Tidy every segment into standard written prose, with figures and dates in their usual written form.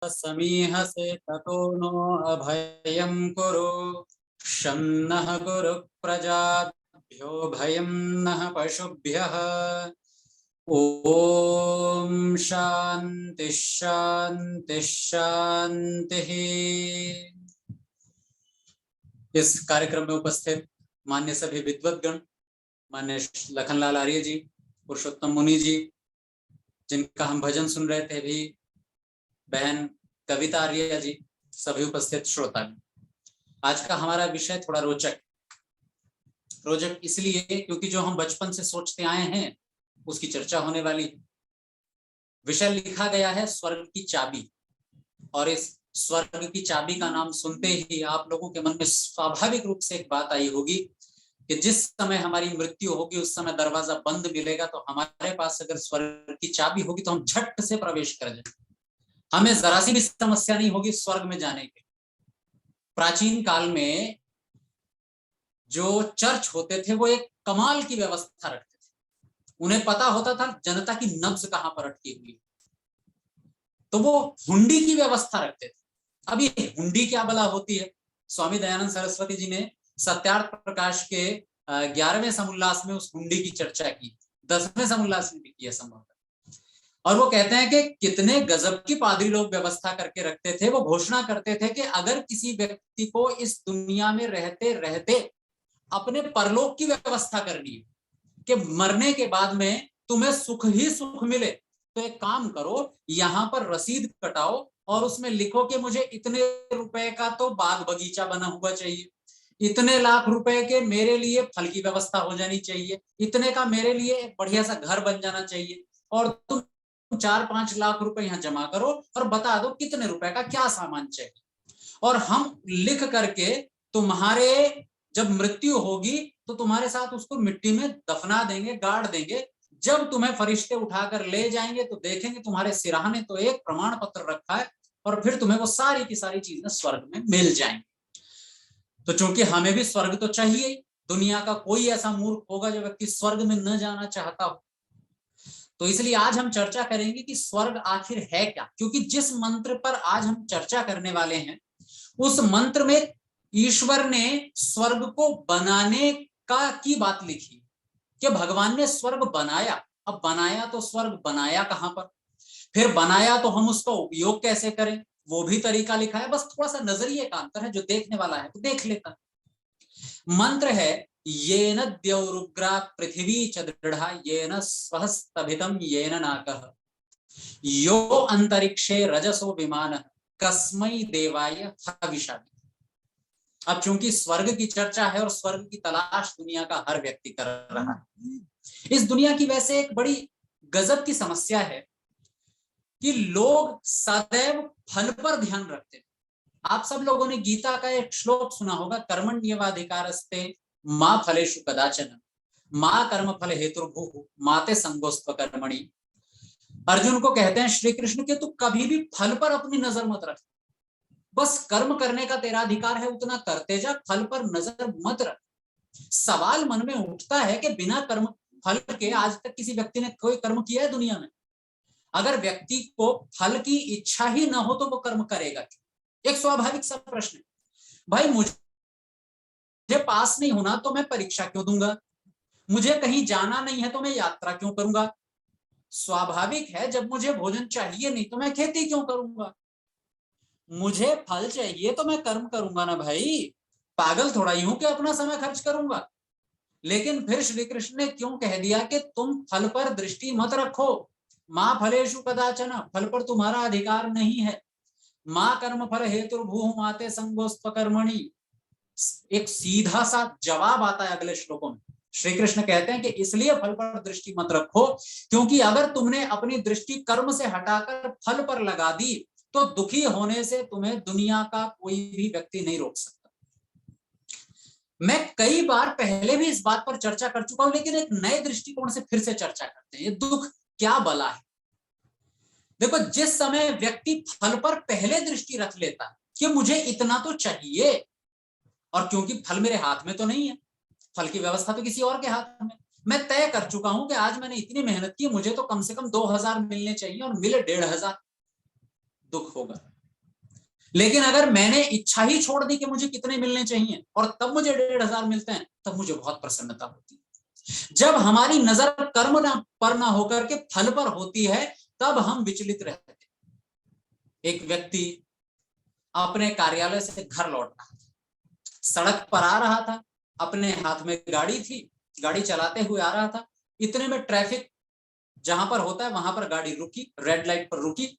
समीहसे ततो नो अभयं कुरु शं नः कुरु प्रजाभ्यो भयं नः पशुभ्यः। ओम शांति शांति शांति। इस कार्यक्रम में उपस्थित मान्य सभी विद्वद्गण, मान्य लखनलाल आर्य जी, पुरुषोत्तम मुनि जी, जिनका हम भजन सुन रहे थे, भी बहन कविता आर्य जी, सभी उपस्थित श्रोता। आज का हमारा विषय थोड़ा रोचक इसलिए क्योंकि जो हम बचपन से सोचते आए हैं उसकी चर्चा होने वाली है। विषय लिखा गया है स्वर्ग की चाबी, और इस स्वर्ग की चाबी का नाम सुनते ही आप लोगों के मन में स्वाभाविक रूप से एक बात आई होगी कि जिस समय हमारी मृत्यु होगी उस समय दरवाजा बंद मिलेगा, तो हमारे पास अगर स्वर्ग की चाबी होगी तो हम झट से प्रवेश कर जाएंगे, हमें जरा सी भी समस्या नहीं होगी स्वर्ग में जाने की। प्राचीन काल में जो चर्च होते थे वो एक कमाल की व्यवस्था रखते थे। उन्हें पता होता था जनता की नब्ज कहां पर अटकी हुई है, तो वो हुंडी की व्यवस्था रखते थे। अब ये हुंडी क्या भला होती है? स्वामी दयानंद सरस्वती जी ने सत्यार्थ प्रकाश के 11वें समुल्लास में उस हुंडी की चर्चा की, 10वें समुल्लास में भी की है संभवतः। और वो कहते हैं कि कितने गजब की पादरी लोग व्यवस्था करके रखते थे। वो घोषणा करते थे कि अगर किसी व्यक्ति को इस दुनिया में रहते रहते अपने परलोक की व्यवस्था करनी है कि मरने के बाद में तुम्हें सुख ही सुख मिले, तो एक काम करो, यहां पर रसीद कटाओ और उसमें लिखो कि मुझे इतने रुपए का तो बाग बगीचा बना हुआ चाहिए, इतने लाख रुपए के मेरे लिए फल की व्यवस्था हो जानी चाहिए, इतने का मेरे लिए एक बढ़िया सा घर बन जाना चाहिए, और तुम 4-5 लाख रुपए यहाँ जमा करो और बता दो कितने रुपए का क्या सामान चाहिए, और हम लिख करके तुम्हारे जब मृत्यु होगी तो तुम्हारे साथ उसको मिट्टी में दफना देंगे, गाड़ देंगे। जब तुम्हें फरिश्ते उठाकर ले जाएंगे तो देखेंगे तुम्हारे सिरहाने तो एक प्रमाण पत्र रखा है, और फिर तुम्हें वो सारी की सारी चीजें स्वर्ग में मिल जाएंगी। तो चूंकि हमें भी स्वर्ग तो चाहिए, दुनिया का कोई ऐसा मूर्ख होगा जो व्यक्ति स्वर्ग में न जाना चाहता हो, तो इसलिए आज हम चर्चा करेंगे कि स्वर्ग आखिर है क्या। क्योंकि जिस मंत्र पर आज हम चर्चा करने वाले हैं उस मंत्र में ईश्वर ने स्वर्ग को बनाने का की बात लिखी कि भगवान ने स्वर्ग बनाया। अब बनाया तो स्वर्ग बनाया कहां पर, फिर बनाया तो हम उसका उपयोग कैसे करें, वो भी तरीका लिखा है। बस थोड़ा सा नजरिए का अंतर है, जो देखने वाला है तो देख लेता। मंत्र है येन द्यौरुग्रा पृथ्वी च दृढ़ा येन स्वहस्तभितम येन नाकः यो अंतरिक्षे रजसो विमान कस्मै देवाय हविषा। अब चूंकि स्वर्ग की चर्चा है और स्वर्ग की तलाश दुनिया का हर व्यक्ति कर रहा है, इस दुनिया की वैसे एक बड़ी गजब की समस्या है कि लोग सदैव फल पर ध्यान रखते हैं। आप सब लोगों ने गीता का एक श्लोक सुना होगा, कर्मण्येवाधिकारस्ते मां फलेषु कदाचन मां कर्म फल हेतुर्भुः माते संगोस्त्व कर्मणि। अर्जुन को कहते हैं श्री कृष्ण के तू कभी भी फल पर अपनी नजर मत रख, बस कर्म करने का तेरा अधिकार है, उतना करते जा, फल पर नजर मत रख। सवाल मन में उठता है कि बिना कर्म फल के आज तक किसी व्यक्ति ने कोई कर्म किया है दुनिया में? अगर व्यक्ति को फल की इच्छा ही ना हो तो वो कर्म करेगा क्यों? एक स्वाभाविक सा प्रश्न है। भाई मुझे पास नहीं होना तो मैं परीक्षा क्यों दूंगा? मुझे कहीं जाना नहीं है तो मैं यात्रा क्यों करूंगा? स्वाभाविक है, जब मुझे भोजन चाहिए नहीं तो मैं खेती क्यों करूंगा? मुझे फल चाहिए तो मैं कर्म करूंगा ना भाई, पागल थोड़ा ही हूं कि अपना समय खर्च करूंगा। लेकिन फिर श्री कृष्ण ने क्यों कह दिया कि तुम फल पर दृष्टि मत रखो, मां फलेषु कदाचन, फल पर तुम्हारा अधिकार नहीं है, मां कर्म फल हेतुर्भुः माते संगोस्त्व कर्मणि। एक सीधा सा जवाब आता है अगले श्लोकों में। श्री कृष्ण कहते हैं कि इसलिए फल पर दृष्टि मत रखो क्योंकि अगर तुमने अपनी दृष्टि कर्म से हटाकर फल पर लगा दी तो दुखी होने से तुम्हें दुनिया का कोई भी व्यक्ति नहीं रोक सकता। मैं कई बार पहले भी इस बात पर चर्चा कर चुका हूं, लेकिन एक नए दृष्टिकोण से फिर से चर्चा करते हैं। ये दुख क्या बला है? देखो, जिस समय व्यक्ति फल पर पहले दृष्टि रख लेता है कि मुझे इतना तो चाहिए, और क्योंकि फल मेरे हाथ में तो नहीं है, फल की व्यवस्था तो किसी और के हाथ में, मैं तय कर चुका हूं कि आज मैंने इतनी मेहनत की, मुझे तो कम से कम 2000 मिलने चाहिए और मिले 1500, दुख होगा। लेकिन अगर मैंने इच्छा ही छोड़ दी कि मुझे कितने मिलने चाहिए और तब मुझे 1500 मिलते हैं, तब मुझे बहुत प्रसन्नता होती है। जब हमारी नजर कर्म पर ना होकर के फल पर होती है, तब हम विचलित रहते हैं। एक व्यक्ति अपने कार्यालय से घर लौट रहा था, सड़क पर आ रहा था, अपने हाथ में गाड़ी थी, गाड़ी चलाते हुए आ रहा था। इतने में ट्रैफिक जहां पर होता है वहां पर गाड़ी रुकी, रेड लाइट पर रुकी,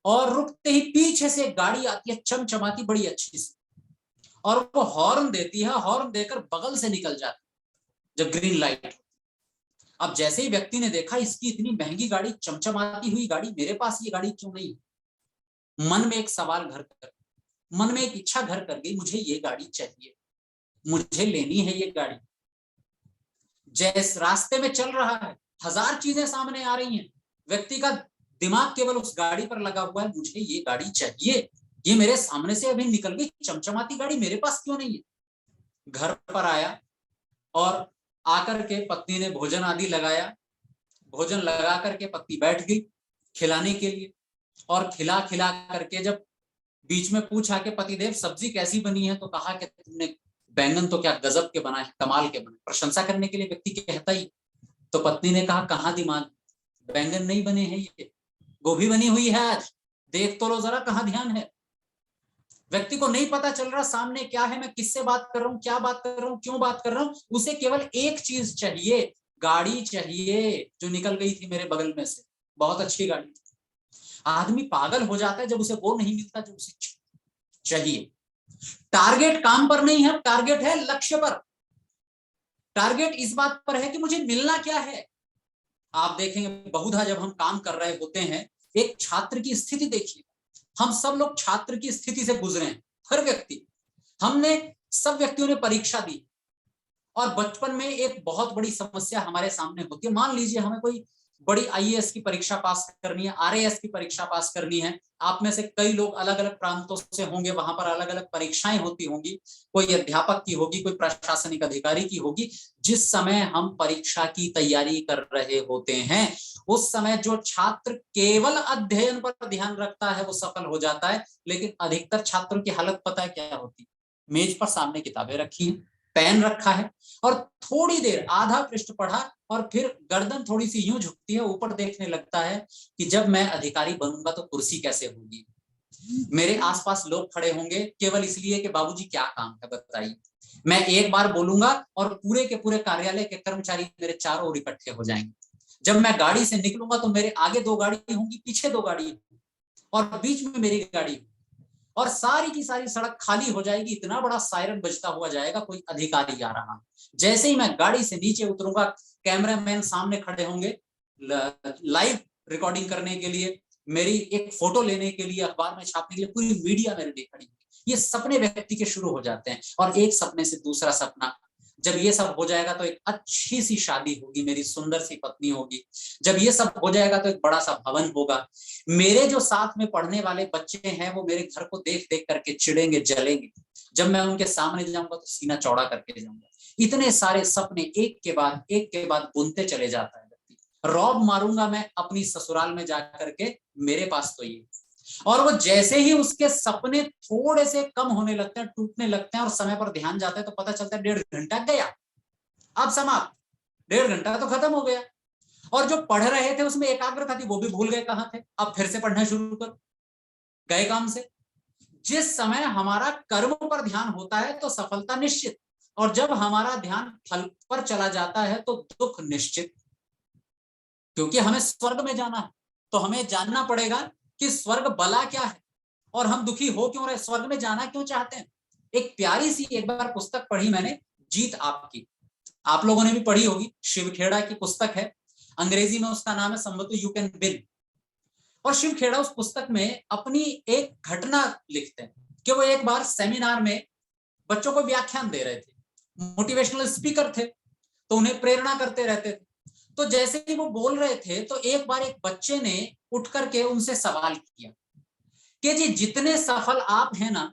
और रुकते ही पीछे से गाड़ी आती है चमचमाती बड़ी अच्छी सी, और वो हॉर्न देती है, हॉर्न देकर बगल से निकल जाती जब ग्रीन लाइट। अब जैसे ही व्यक्ति ने देखा इसकी इतनी महंगी गाड़ी, चमचमाती हुई गाड़ी, मेरे पास ये गाड़ी क्यों नहीं? मन में एक सवाल घर कर, मन में एक इच्छा घर कर गई, मुझे ये गाड़ी चाहिए, मुझे लेनी है ये गाड़ी। जैसे रास्ते में चल रहा है, हजार चीजें सामने आ रही हैं, व्यक्ति का दिमाग केवल उस गाड़ी पर लगा हुआ है, मुझे ये गाड़ी चाहिए, ये मेरे सामने से अभी निकल गई चमचमाती गाड़ी, मेरे पास क्यों नहीं है? घर पर आया और आकर के पत्नी ने भोजन आदि लगाया, भोजन लगा करके पत्नी बैठ गई खिलाने के लिए, और खिला खिला करके जब बीच में पूछा कि पतिदेव सब्जी कैसी बनी है, तो कहा कि तुमने बैंगन तो क्या गजब के बनाए, कमाल के बने। प्रशंसा करने के लिए व्यक्ति कहता ही। तो पत्नी ने कहा कहाँ दिमाग, बैंगन नहीं बने हैं, ये गोभी बनी हुई है, आज देख तो लो जरा कहाँ ध्यान है। व्यक्ति को नहीं पता चल रहा सामने क्या है, मैं किससे बात कर रहा हूँ, क्या बात कर रहा हूँ, क्यों बात कर रहा हूँ। उसे केवल एक चीज चाहिए, गाड़ी चाहिए जो निकल गई थी मेरे बगल में से, बहुत अच्छी गाड़ी। आदमी पागल हो जाता है जब उसे वो नहीं मिलता जो उसे चाहिए। टारगेट काम पर नहीं है, टारगेट है लक्ष्य पर। टारगेट इस बात पर है कि मुझे मिलना क्या है। आप देखेंगे बहुधा जब हम काम कर रहे होते हैं, एक छात्र की स्थिति देखिए, हम सब लोग छात्र की स्थिति से गुजरे हैं, हर व्यक्ति, हमने सब व्यक्तियों ने परीक्षा दी, और बचपन में एक बहुत बड़ी समस्या हमारे सामने होती है। मान लीजिए हमें कोई बड़ी आईएएस की परीक्षा पास करनी है, आरएएस की परीक्षा पास करनी है। आप में से कई लोग अलग अलग प्रांतों से होंगे, वहां पर अलग अलग परीक्षाएं होती होंगी, कोई अध्यापक की होगी, कोई प्रशासनिक अधिकारी की होगी। जिस समय हम परीक्षा की तैयारी कर रहे होते हैं, उस समय जो छात्र केवल अध्ययन पर ध्यान रखता है वो सफल हो जाता है। लेकिन अधिकतर छात्रों की हालत पता है क्या होती? मेज पर सामने किताबें रखी हैं, पेन रखा है, और थोड़ी देर आधा पृष्ठ पढ़ा और फिर गर्दन थोड़ी सी यूं झुकती है, ऊपर देखने लगता है कि जब मैं अधिकारी बनूंगा तो कुर्सी कैसे होगी, मेरे आसपास लोग खड़े होंगे केवल इसलिए कि बाबूजी क्या काम है बताइए। मैं एक बार बोलूंगा और पूरे के पूरे कार्यालय के कर्मचारी मेरे चारों ओर इकट्ठे हो जाएंगे। जब मैं गाड़ी से निकलूंगा तो मेरे आगे 2 गाड़ी होंगी, पीछे 2 गाड़ी और बीच में मेरी गाड़ी, और सारी की सारी सड़क खाली हो जाएगी। इतना बड़ा सायरन बजता हुआ जाएगा, कोई अधिकारी आ रहा है। जैसे ही मैं गाड़ी से नीचे उतरूंगा, कैमरामैन सामने खड़े होंगे लाइव रिकॉर्डिंग करने के लिए, मेरी एक फोटो लेने के लिए, अखबार में छापने के लिए पूरी मीडिया मेरे लिए खड़ी। ये सपने व्यक्ति के शुरू हो जाते हैं, और एक सपने से दूसरा सपना। जब ये सब हो जाएगा तो एक अच्छी सी शादी होगी, मेरी सुंदर सी पत्नी होगी। जब ये सब हो जाएगा तो एक बड़ा सा भवन होगा। मेरे जो साथ में पढ़ने वाले बच्चे हैं वो मेरे घर को देख देख करके चिढ़ेंगे, जलेंगे। जब मैं उनके सामने जाऊंगा तो सीना चौड़ा करके जाऊंगा। इतने सारे सपने एक के बाद बुनते चले जाता है व्यक्ति। रौब मारूंगा मैं अपनी ससुराल में जाकर के, मेरे पास तो ये। और वो जैसे ही उसके सपने थोड़े से कम होने लगते हैं, टूटने लगते हैं, और समय पर ध्यान जाता है, तो पता चलता है 1.5 घंटा गया, अब समाप्त, 1.5 घंटा तो खत्म हो गया। और जो पढ़ रहे थे उसमें एकाग्रता थी वो भी भूल गए कहां थे, अब फिर से पढ़ना शुरू करो, गए काम से। जिस समय हमारा कर्म पर ध्यान होता है तो सफलता निश्चित, और जब हमारा ध्यान फल पर चला जाता है तो दुख निश्चित। क्योंकि हमें स्वर्ग में जाना है तो हमें जानना पड़ेगा कि स्वर्ग भला क्या है, और हम दुखी हो क्यों रहे, स्वर्ग में जाना क्यों चाहते हैं। एक प्यारी सी एक बार पुस्तक पढ़ी मैंने, जीत आपकी, आप लोगों ने भी पढ़ी होगी, शिव खेड़ा की पुस्तक है, अंग्रेजी में उसका नाम है समवतु यू कैन विन। और शिव खेड़ा उस पुस्तक में अपनी एक घटना लिखते हैं कि वो एक बार सेमिनार में बच्चों को व्याख्यान दे रहे थे, मोटिवेशनल स्पीकर थे, तो उन्हें प्रेरणा करते रहते थे। तो जैसे ही वो बोल रहे थे तो एक बार एक बच्चे ने उठ करके उनसे सवाल किया कि जी जितने सफल आप हैं ना,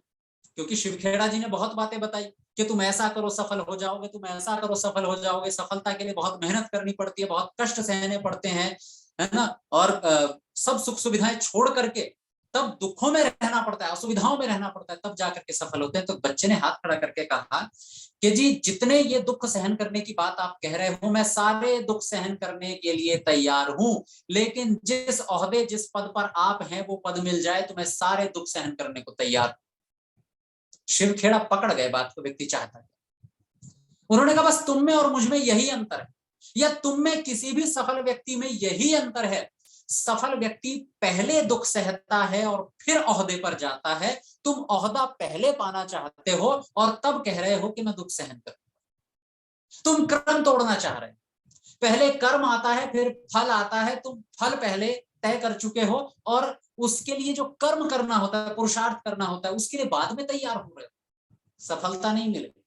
क्योंकि शिव खेड़ा जी ने बहुत बातें बताई कि तुम ऐसा करो सफल हो जाओगे, तुम ऐसा करो सफल हो जाओगे, सफलता के लिए बहुत मेहनत करनी पड़ती है, बहुत कष्ट सहने पड़ते हैं, है ना, और सब सुख सुविधाएं छोड़ करके तब दुखों में रहना पड़ता है, असुविधाओं में रहना पड़ता है, तब जाकर के सफल होते हैं। तो बच्चे ने हाथ खड़ा करके कहा कि जी जितने ये दुख सहन करने की बात आप कह रहे हो, मैं सारे दुख सहन करने के लिए तैयार हूं, लेकिन जिस ओहदे जिस पद पर आप हैं वो पद मिल जाए तो मैं सारे दुख सहन करने को तैयार हूं। शिव खेड़ा पकड़ गए बात को, व्यक्ति चाहता है। उन्होंने कहा बस तुम में और मुझ में यही अंतर है, या तुम में किसी भी सफल व्यक्ति में यही अंतर है, सफल व्यक्ति पहले दुख सहता है और फिर ओहदे पर जाता है। तुम ओहदा पहले पाना चाहते हो और तब कह रहे हो कि मैं दुख सहन करूं। तुम क्रम तोड़ना चाह रहे हो, पहले कर्म आता है फिर फल आता है, तुम फल पहले तय कर चुके हो और उसके लिए जो कर्म करना होता है, पुरुषार्थ करना होता है, उसके लिए बाद में तैयार हो रहे हो। सफलता नहीं मिलेगी।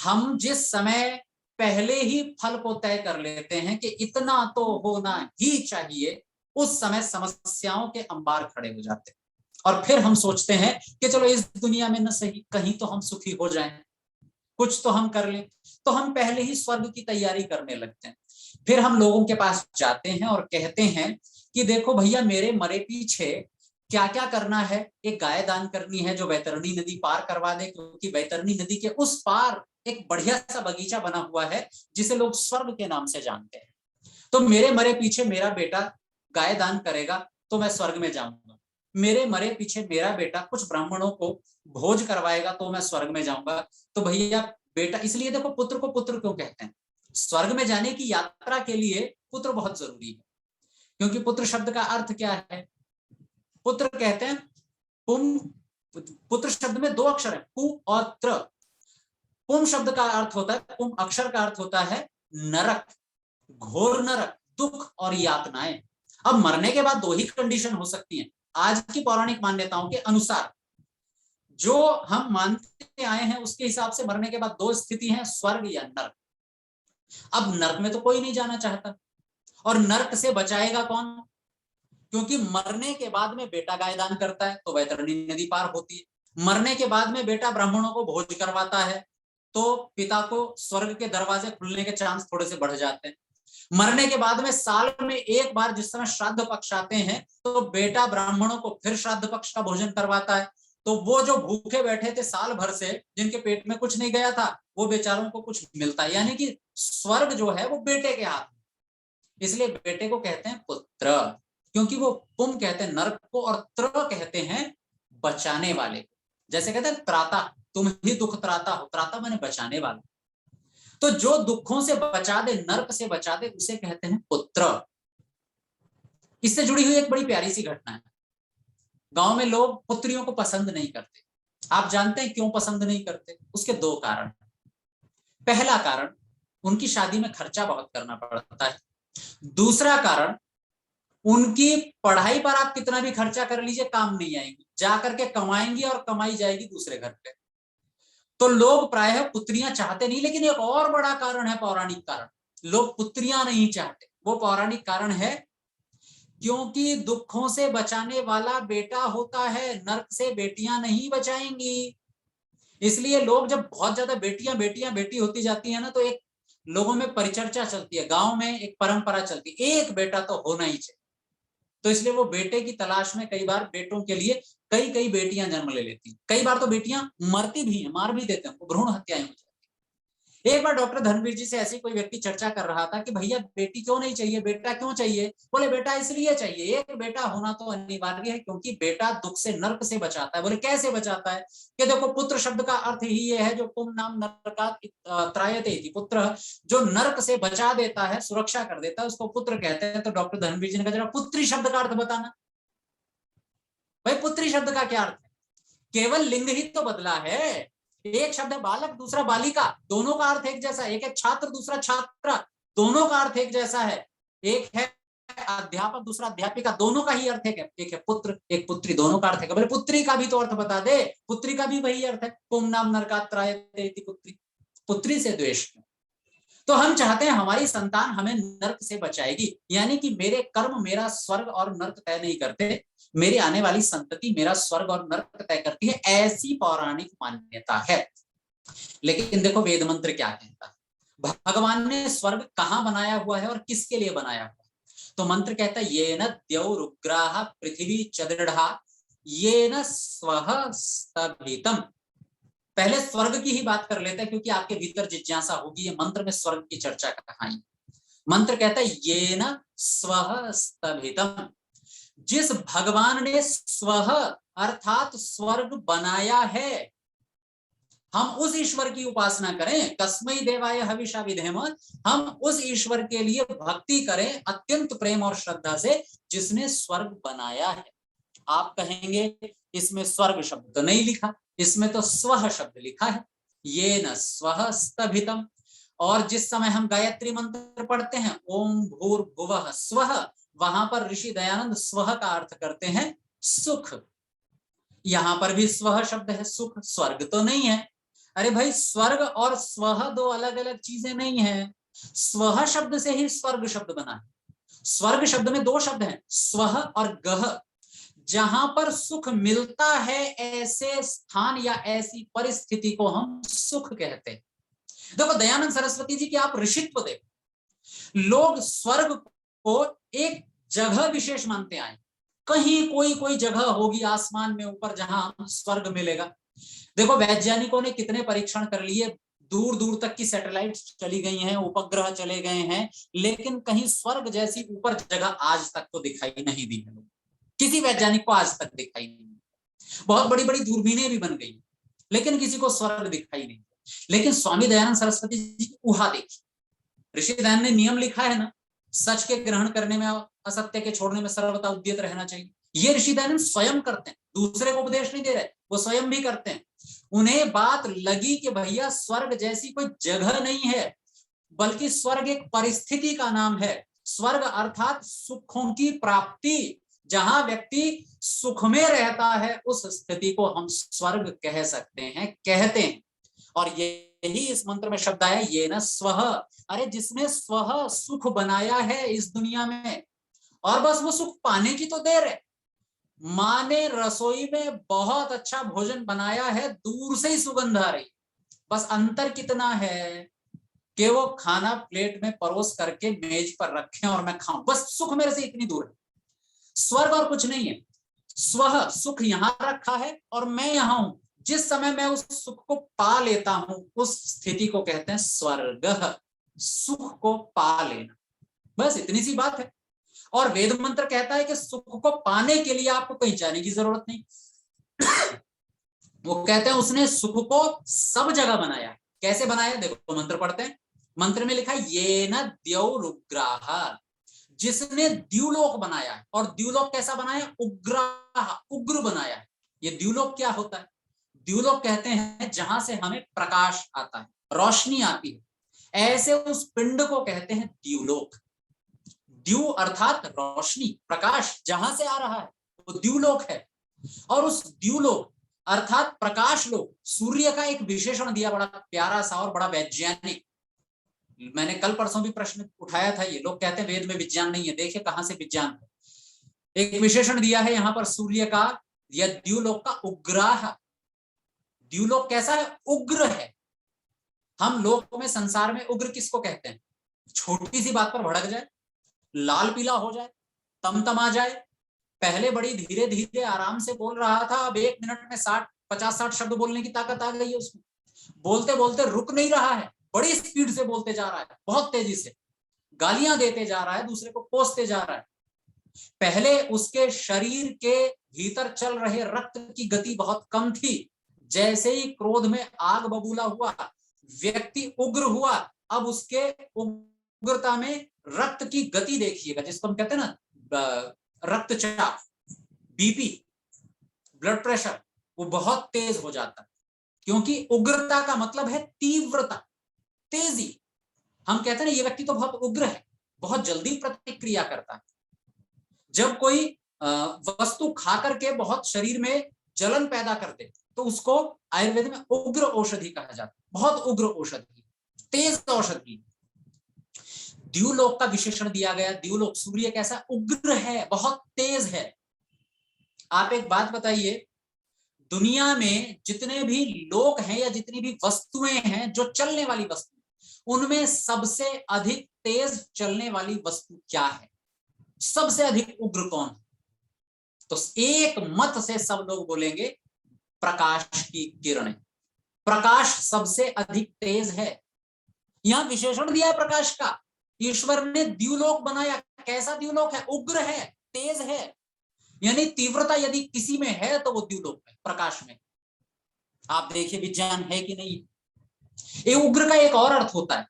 हम जिस समय पहले ही फल को तय कर लेते हैं कि इतना तो होना ही चाहिए, उस समय समस्याओं के अंबार खड़े हो जाते हैं और फिर हम सोचते हैं कि चलो इस दुनिया में न सही कहीं तो हम सुखी हो जाएं, कुछ तो हम कर लें। तो हम पहले ही स्वर्ग की तैयारी करने लगते हैं। फिर हम लोगों के पास जाते हैं और कहते हैं कि देखो भैया मेरे मरे पीछे क्या क्या करना है। एक गाय दान करनी है जो वैतरणी नदी पार करवा दे, क्योंकि वैतरणी नदी के उस पार एक बढ़िया सा बगीचा बना हुआ है जिसे लोग स्वर्ग के नाम से जानते हैं। तो मेरे मरे पीछे मेरा बेटा गाय दान करेगा तो मैं स्वर्ग में जाऊंगा। मेरे मरे पीछे मेरा बेटा कुछ ब्राह्मणों को भोज करवाएगा तो मैं स्वर्ग में जाऊंगा। तो भैया बेटा, इसलिए देखो पुत्र को पुत्र क्यों कहते हैं। स्वर्ग में जाने की यात्रा के लिए पुत्र बहुत जरूरी है, क्योंकि पुत्र शब्द का अर्थ क्या है। पुत्र कहते हैं पुम, पुत्र शब्द में दो अक्षर है, पु और त्र। पुम शब्द का अर्थ होता है, पुम अक्षर का अर्थ होता है नरक, घोर नरक, दुख और यातनाएं। अब मरने के बाद दो ही कंडीशन हो सकती हैं आज की पौराणिक मान्यताओं के अनुसार। जो हम मानते आए हैं उसके हिसाब से मरने के बाद दो स्थिति है, स्वर्ग या नर्क। अब नर्क में तो कोई नहीं जाना चाहता, और नर्क से बचाएगा कौन, क्योंकि मरने के बाद में बेटा गाय दान करता है तो वैतरणी नदी पार होती है। मरने के बाद में बेटा ब्राह्मणों को भोज करवाता है तो पिता को स्वर्ग के दरवाजे खुलने के चांस थोड़े से बढ़ जाते हैं। मरने के बाद में साल में एक बार जिस समय श्राद्ध पक्ष आते हैं तो बेटा ब्राह्मणों को फिर श्राद्ध पक्ष का भोजन करवाता है। तो वो जो भूखे बैठे थे साल भर से, जिनके पेट में कुछ नहीं गया था, वो बेचारों को कुछ मिलता है। यानी कि स्वर्ग जो है वो बेटे के हाथ में, इसलिए बेटे को कहते हैं पुत्र, क्योंकि वो पुम कहते हैं नरक को और त्र कहते हैं बचाने वाले को। जैसे कहते हैं त्राता, तुम ही दुख त्राता हो, त्राता माने बचाने वाला। तो जो दुखों से बचा दे, नरक से बचा दे, उसे कहते हैं पुत्र। इससे जुड़ी हुई एक बड़ी प्यारी सी घटना है। गांव में लोग पुत्रियों को पसंद नहीं करते। आप जानते हैं क्यों पसंद नहीं करते? उसके दो कारण। पहला कारण, उनकी शादी में खर्चा बहुत करना पड़ता है। दूसरा कारण, उनकी पढ़ाई पर आप कितना भी खर्चा कर लीजिए काम नहीं आएंगी, जाकर के कमाएंगी और कमाई जाएगी दूसरे घर पे। तो लोग प्रायः पुत्रियां चाहते नहीं। लेकिन एक और बड़ा कारण है, पौराणिक कारण, लोग पुत्रियां नहीं चाहते। वो पौराणिक कारण है क्योंकि दुखों से बचाने वाला बेटा होता है, नरक से बेटियां नहीं बचाएंगी। इसलिए लोग जब बहुत ज्यादा बेटियां बेटियां बेटी होती जाती है ना, तो एक लोगों में परिचर्चा चलती है, गांव में एक परंपरा चलती है, एक बेटा तो होना ही चाहिए। तो इसलिए वो बेटे की तलाश में कई बार बेटों के लिए कई कई बेटियां जन्म ले लेती हैं। कई बार तो बेटियां मरती भी हैं, मार भी देते हैं, भ्रूण हत्याएं हो जाती हैं। एक बार डॉक्टर धर्मवीर जी से ऐसी कोई व्यक्ति चर्चा कर रहा था कि भैया बेटी क्यों नहीं चाहिए, बेटा क्यों चाहिए? बोले बेटा इसलिए चाहिए, एक बेटा होना तो अनिवार्य है, क्योंकि बेटा दुख से नरक से बचाता है। बोले कैसे बचाता है? कि देखो पुत्र शब्द का अर्थ ही ये है, जो पुम नाम नरकात् त्रायते इति, पुत्र जो नरक से बचा देता है, सुरक्षा कर देता है, उसको पुत्र कहते हैं। तो डॉक्टर धर्मवीर जी ने कहा जरा पुत्री शब्द का अर्थ बताना। भाई पुत्री शब्द का क्या अर्थ है? केवल लिंग ही तो बदला है। एक शब्द है बालक, दूसरा बालिका, दोनों का अर्थ एक जैसा है। एक है छात्र, दूसरा छात्रा, दोनों का अर्थ एक जैसा है। एक है अध्यापक, दूसरा अध्यापिका, दोनों का ही अर्थ है। एक है पुत्र, एक पुत्री, दोनों का अर्थ है। बोले पुत्री का भी तो अर्थ बता दे। पुत्री का भी वही अर्थ है, पुम नाम नरकात् त्रायते इति पुत्री, पुत्री से द्वेष। तो हम चाहते हैं हमारी संतान हमें नर्क से बचाएगी, यानी कि मेरे कर्म मेरा स्वर्ग और नर्क तय नहीं करते, मेरी आने वाली संतति मेरा स्वर्ग और नर्क तय करती है, ऐसी पौराणिक मान्यता है। लेकिन देखो वेद मंत्र क्या कहता है, भगवान ने स्वर्ग कहां बनाया हुआ है और किसके लिए बनाया हुआ है? तो मंत्र कहता है येन द्यौरुग्राः पृथ्वी च दृढा ये न स्वः स्तभितम। पहले स्वर्ग की ही बात कर लेते हैं, क्योंकि आपके भीतर जिज्ञासा होगी ये मंत्र में स्वर्ग की चर्चा कहाँ आई। मंत्र कहता है ये न स्वः स्तभितम, जिस भगवान ने स्वः अर्थात स्वर्ग बनाया है, हम उस ईश्वर की उपासना करें। तस्मै देवाय हविषा विधेम, हम उस ईश्वर के लिए भक्ति करें अत्यंत प्रेम और श्रद्धा से, जिसने स्वर्ग बनाया है। आप कहेंगे इसमें स्वर्ग शब्द तो नहीं लिखा, इसमें तो स्वः शब्द लिखा है, ये न स्वः स्तभितम। और जिस समय हम गायत्री मंत्र पढ़ते हैं ओम भूर्भुवः स्वः, वहां पर ऋषि दयानंद स्वः का अर्थ करते हैं सुख। यहां पर भी स्वः शब्द है, सुख, स्वर्ग तो नहीं है। अरे भाई, स्वर्ग और स्वः दो अलग अलग चीजें नहीं है। स्वः शब्द से ही स्वर्ग शब्द बना है। स्वर्ग शब्द में दो शब्द हैं, स्वः और गह। जहां पर सुख मिलता है, ऐसे स्थान या ऐसी परिस्थिति को हम सुख कहते हैं। देखो दयानंद सरस्वती जी की आप ऋषित्व देखो, लोग स्वर्ग को एक जगह विशेष मानते आए। कहीं कोई कोई जगह होगी आसमान में ऊपर जहां स्वर्ग मिलेगा। देखो वैज्ञानिकों ने कितने परीक्षण कर लिए, दूर दूर तक की सैटेलाइट चली गई हैं, उपग्रह चले गए हैं, लेकिन कहीं स्वर्ग जैसी ऊपर जगह आज तक तो दिखाई नहीं दी है। किसी वैज्ञानिक को आज तक दिखाई नहीं। बहुत बड़ी बड़ी दूरबीनें भी बन गई, लेकिन किसी को स्वर्ग दिखाई नहीं। लेकिन स्वामी दयानंद सरस्वती जी की ऊहा देखी। ऋषि दयानंद ने नियम लिखा है ना, सच के ग्रहण करने में, असत्य के छोड़ने में सर्वथा उद्यत रहना चाहिए। ये ऋषि दयानंद स्वयं करते हैं, दूसरे को उपदेश नहीं दे रहे, वो स्वयं भी करते हैं। उन्हें बात लगी कि भैया स्वर्ग जैसी कोई जगह नहीं है, बल्कि स्वर्ग एक परिस्थिति का नाम है। स्वर्ग अर्थात सुखों की प्राप्ति, जहां व्यक्ति सुख में रहता है, उस स्थिति को हम स्वर्ग कह सकते हैं, कहते हैं। और यही इस मंत्र में शब्द आया ये न स्वः। अरे जिसने स्वः सुख बनाया है इस दुनिया में, और बस वो सुख पाने की तो देर है। माँ ने रसोई में बहुत अच्छा भोजन बनाया है, दूर से ही सुगंध आ रही, बस अंतर कितना है कि वो खाना प्लेट में परोस करके मेज पर रखें और मैं खाऊं, बस सुख मेरे से इतनी दूर है। स्वर्ग और कुछ नहीं है। स्वः सुख यहां रखा है और मैं यहां हूं। जिस समय मैं उस सुख को पा लेता हूं, उस स्थिति को कहते हैं स्वर्ग। सुख को पा लेना, बस इतनी सी बात है। और वेद मंत्र कहता है कि सुख को पाने के लिए आपको कहीं जाने की जरूरत नहीं। वो कहते हैं उसने सुख को सब जगह बनाया। कैसे बनाया, देखो मंत्र पढ़ते हैं। मंत्र में लिखा है ये न द्यौरुग्राह, जिसने द्युलोक बनाया है। और द्युलोक कैसा बनाया, उग्राह, उग्र बनाया है। ये द्युलोक क्या होता है, द्युलोक कहते हैं जहां से हमें प्रकाश आता है, रोशनी आती है, ऐसे उस पिंड को कहते हैं द्युलोक। द्यु अर्थात रोशनी, प्रकाश जहां से आ रहा है वो द्युलोक है। और उस द्युलोक अर्थात प्रकाश लोक, सूर्य का एक विशेषण दिया बड़ा प्यारा सा और बड़ा वैज्ञानिक। मैंने कल परसों भी प्रश्न उठाया था, ये लोग कहते हैं वेद में विज्ञान नहीं है, देखिए कहां से विज्ञान है। एक विशेषण दिया है यहां पर सूर्य का या द्युलोक का, उग्राह। द्युलोक कैसा है, उग्र है। हम लोग में संसार में उग्र किसको कहते हैं, छोटी सी बात पर भड़क जाए, लाल पीला हो जाए, तमतमा जाए। पहले बड़ी धीरे धीरे आराम से बोल रहा था, अब 1 मिनट में 50-60 शब्द बोलने की ताकत आ गई है उसमें। बोलते बोलते रुक नहीं रहा है, बड़ी स्पीड से बोलते जा रहा है, बहुत तेजी से गालियां देते जा रहा है, दूसरे को कोसते जा रहा है। पहले उसके शरीर के भीतर चल रहे रक्त की गति बहुत कम थी। जैसे ही क्रोध में आग बबूला हुआ, व्यक्ति उग्र हुआ, अब उसके उग्रता में रक्त की गति देखिएगा, जिसको हम कहते हैं ना रक्तचाप, बीपी, ब्लड प्रेशर, वो बहुत तेज हो जाता है। क्योंकि उग्रता का मतलब है तीव्रता, तेजी। हम कहते हैं ना ये व्यक्ति तो बहुत उग्र है, बहुत जल्दी प्रतिक्रिया करता है। जब कोई वस्तु खा करके बहुत शरीर में जलन पैदा कर दे, तो उसको आयुर्वेद में उग्र औषधि कहा जाता है। बहुत उग्र औषधि, तेज औषधि। द्युलोक का विशेषण दिया गया। द्युलोक, सूर्य कैसा, उग्र है, बहुत तेज है। आप एक बात बताइए, दुनिया में जितने भी लोग हैं या जितनी भी वस्तुएं हैं जो चलने वाली वस्तु, उनमें सबसे अधिक तेज चलने वाली वस्तु क्या है, सबसे अधिक उग्र कौन है? तो एक मत से सब लोग बोलेंगे प्रकाश की किरणें। प्रकाश सबसे अधिक तेज है। यहां विशेषण दिया है प्रकाश का। ईश्वर ने द्युलोक बनाया। कैसा द्युलोक है? उग्र है, तेज है। यानी तीव्रता यदि किसी में है तो वो द्युलोक में, प्रकाश में। आप देखिए विज्ञान है कि नहीं। ये उग्र का एक और अर्थ होता है,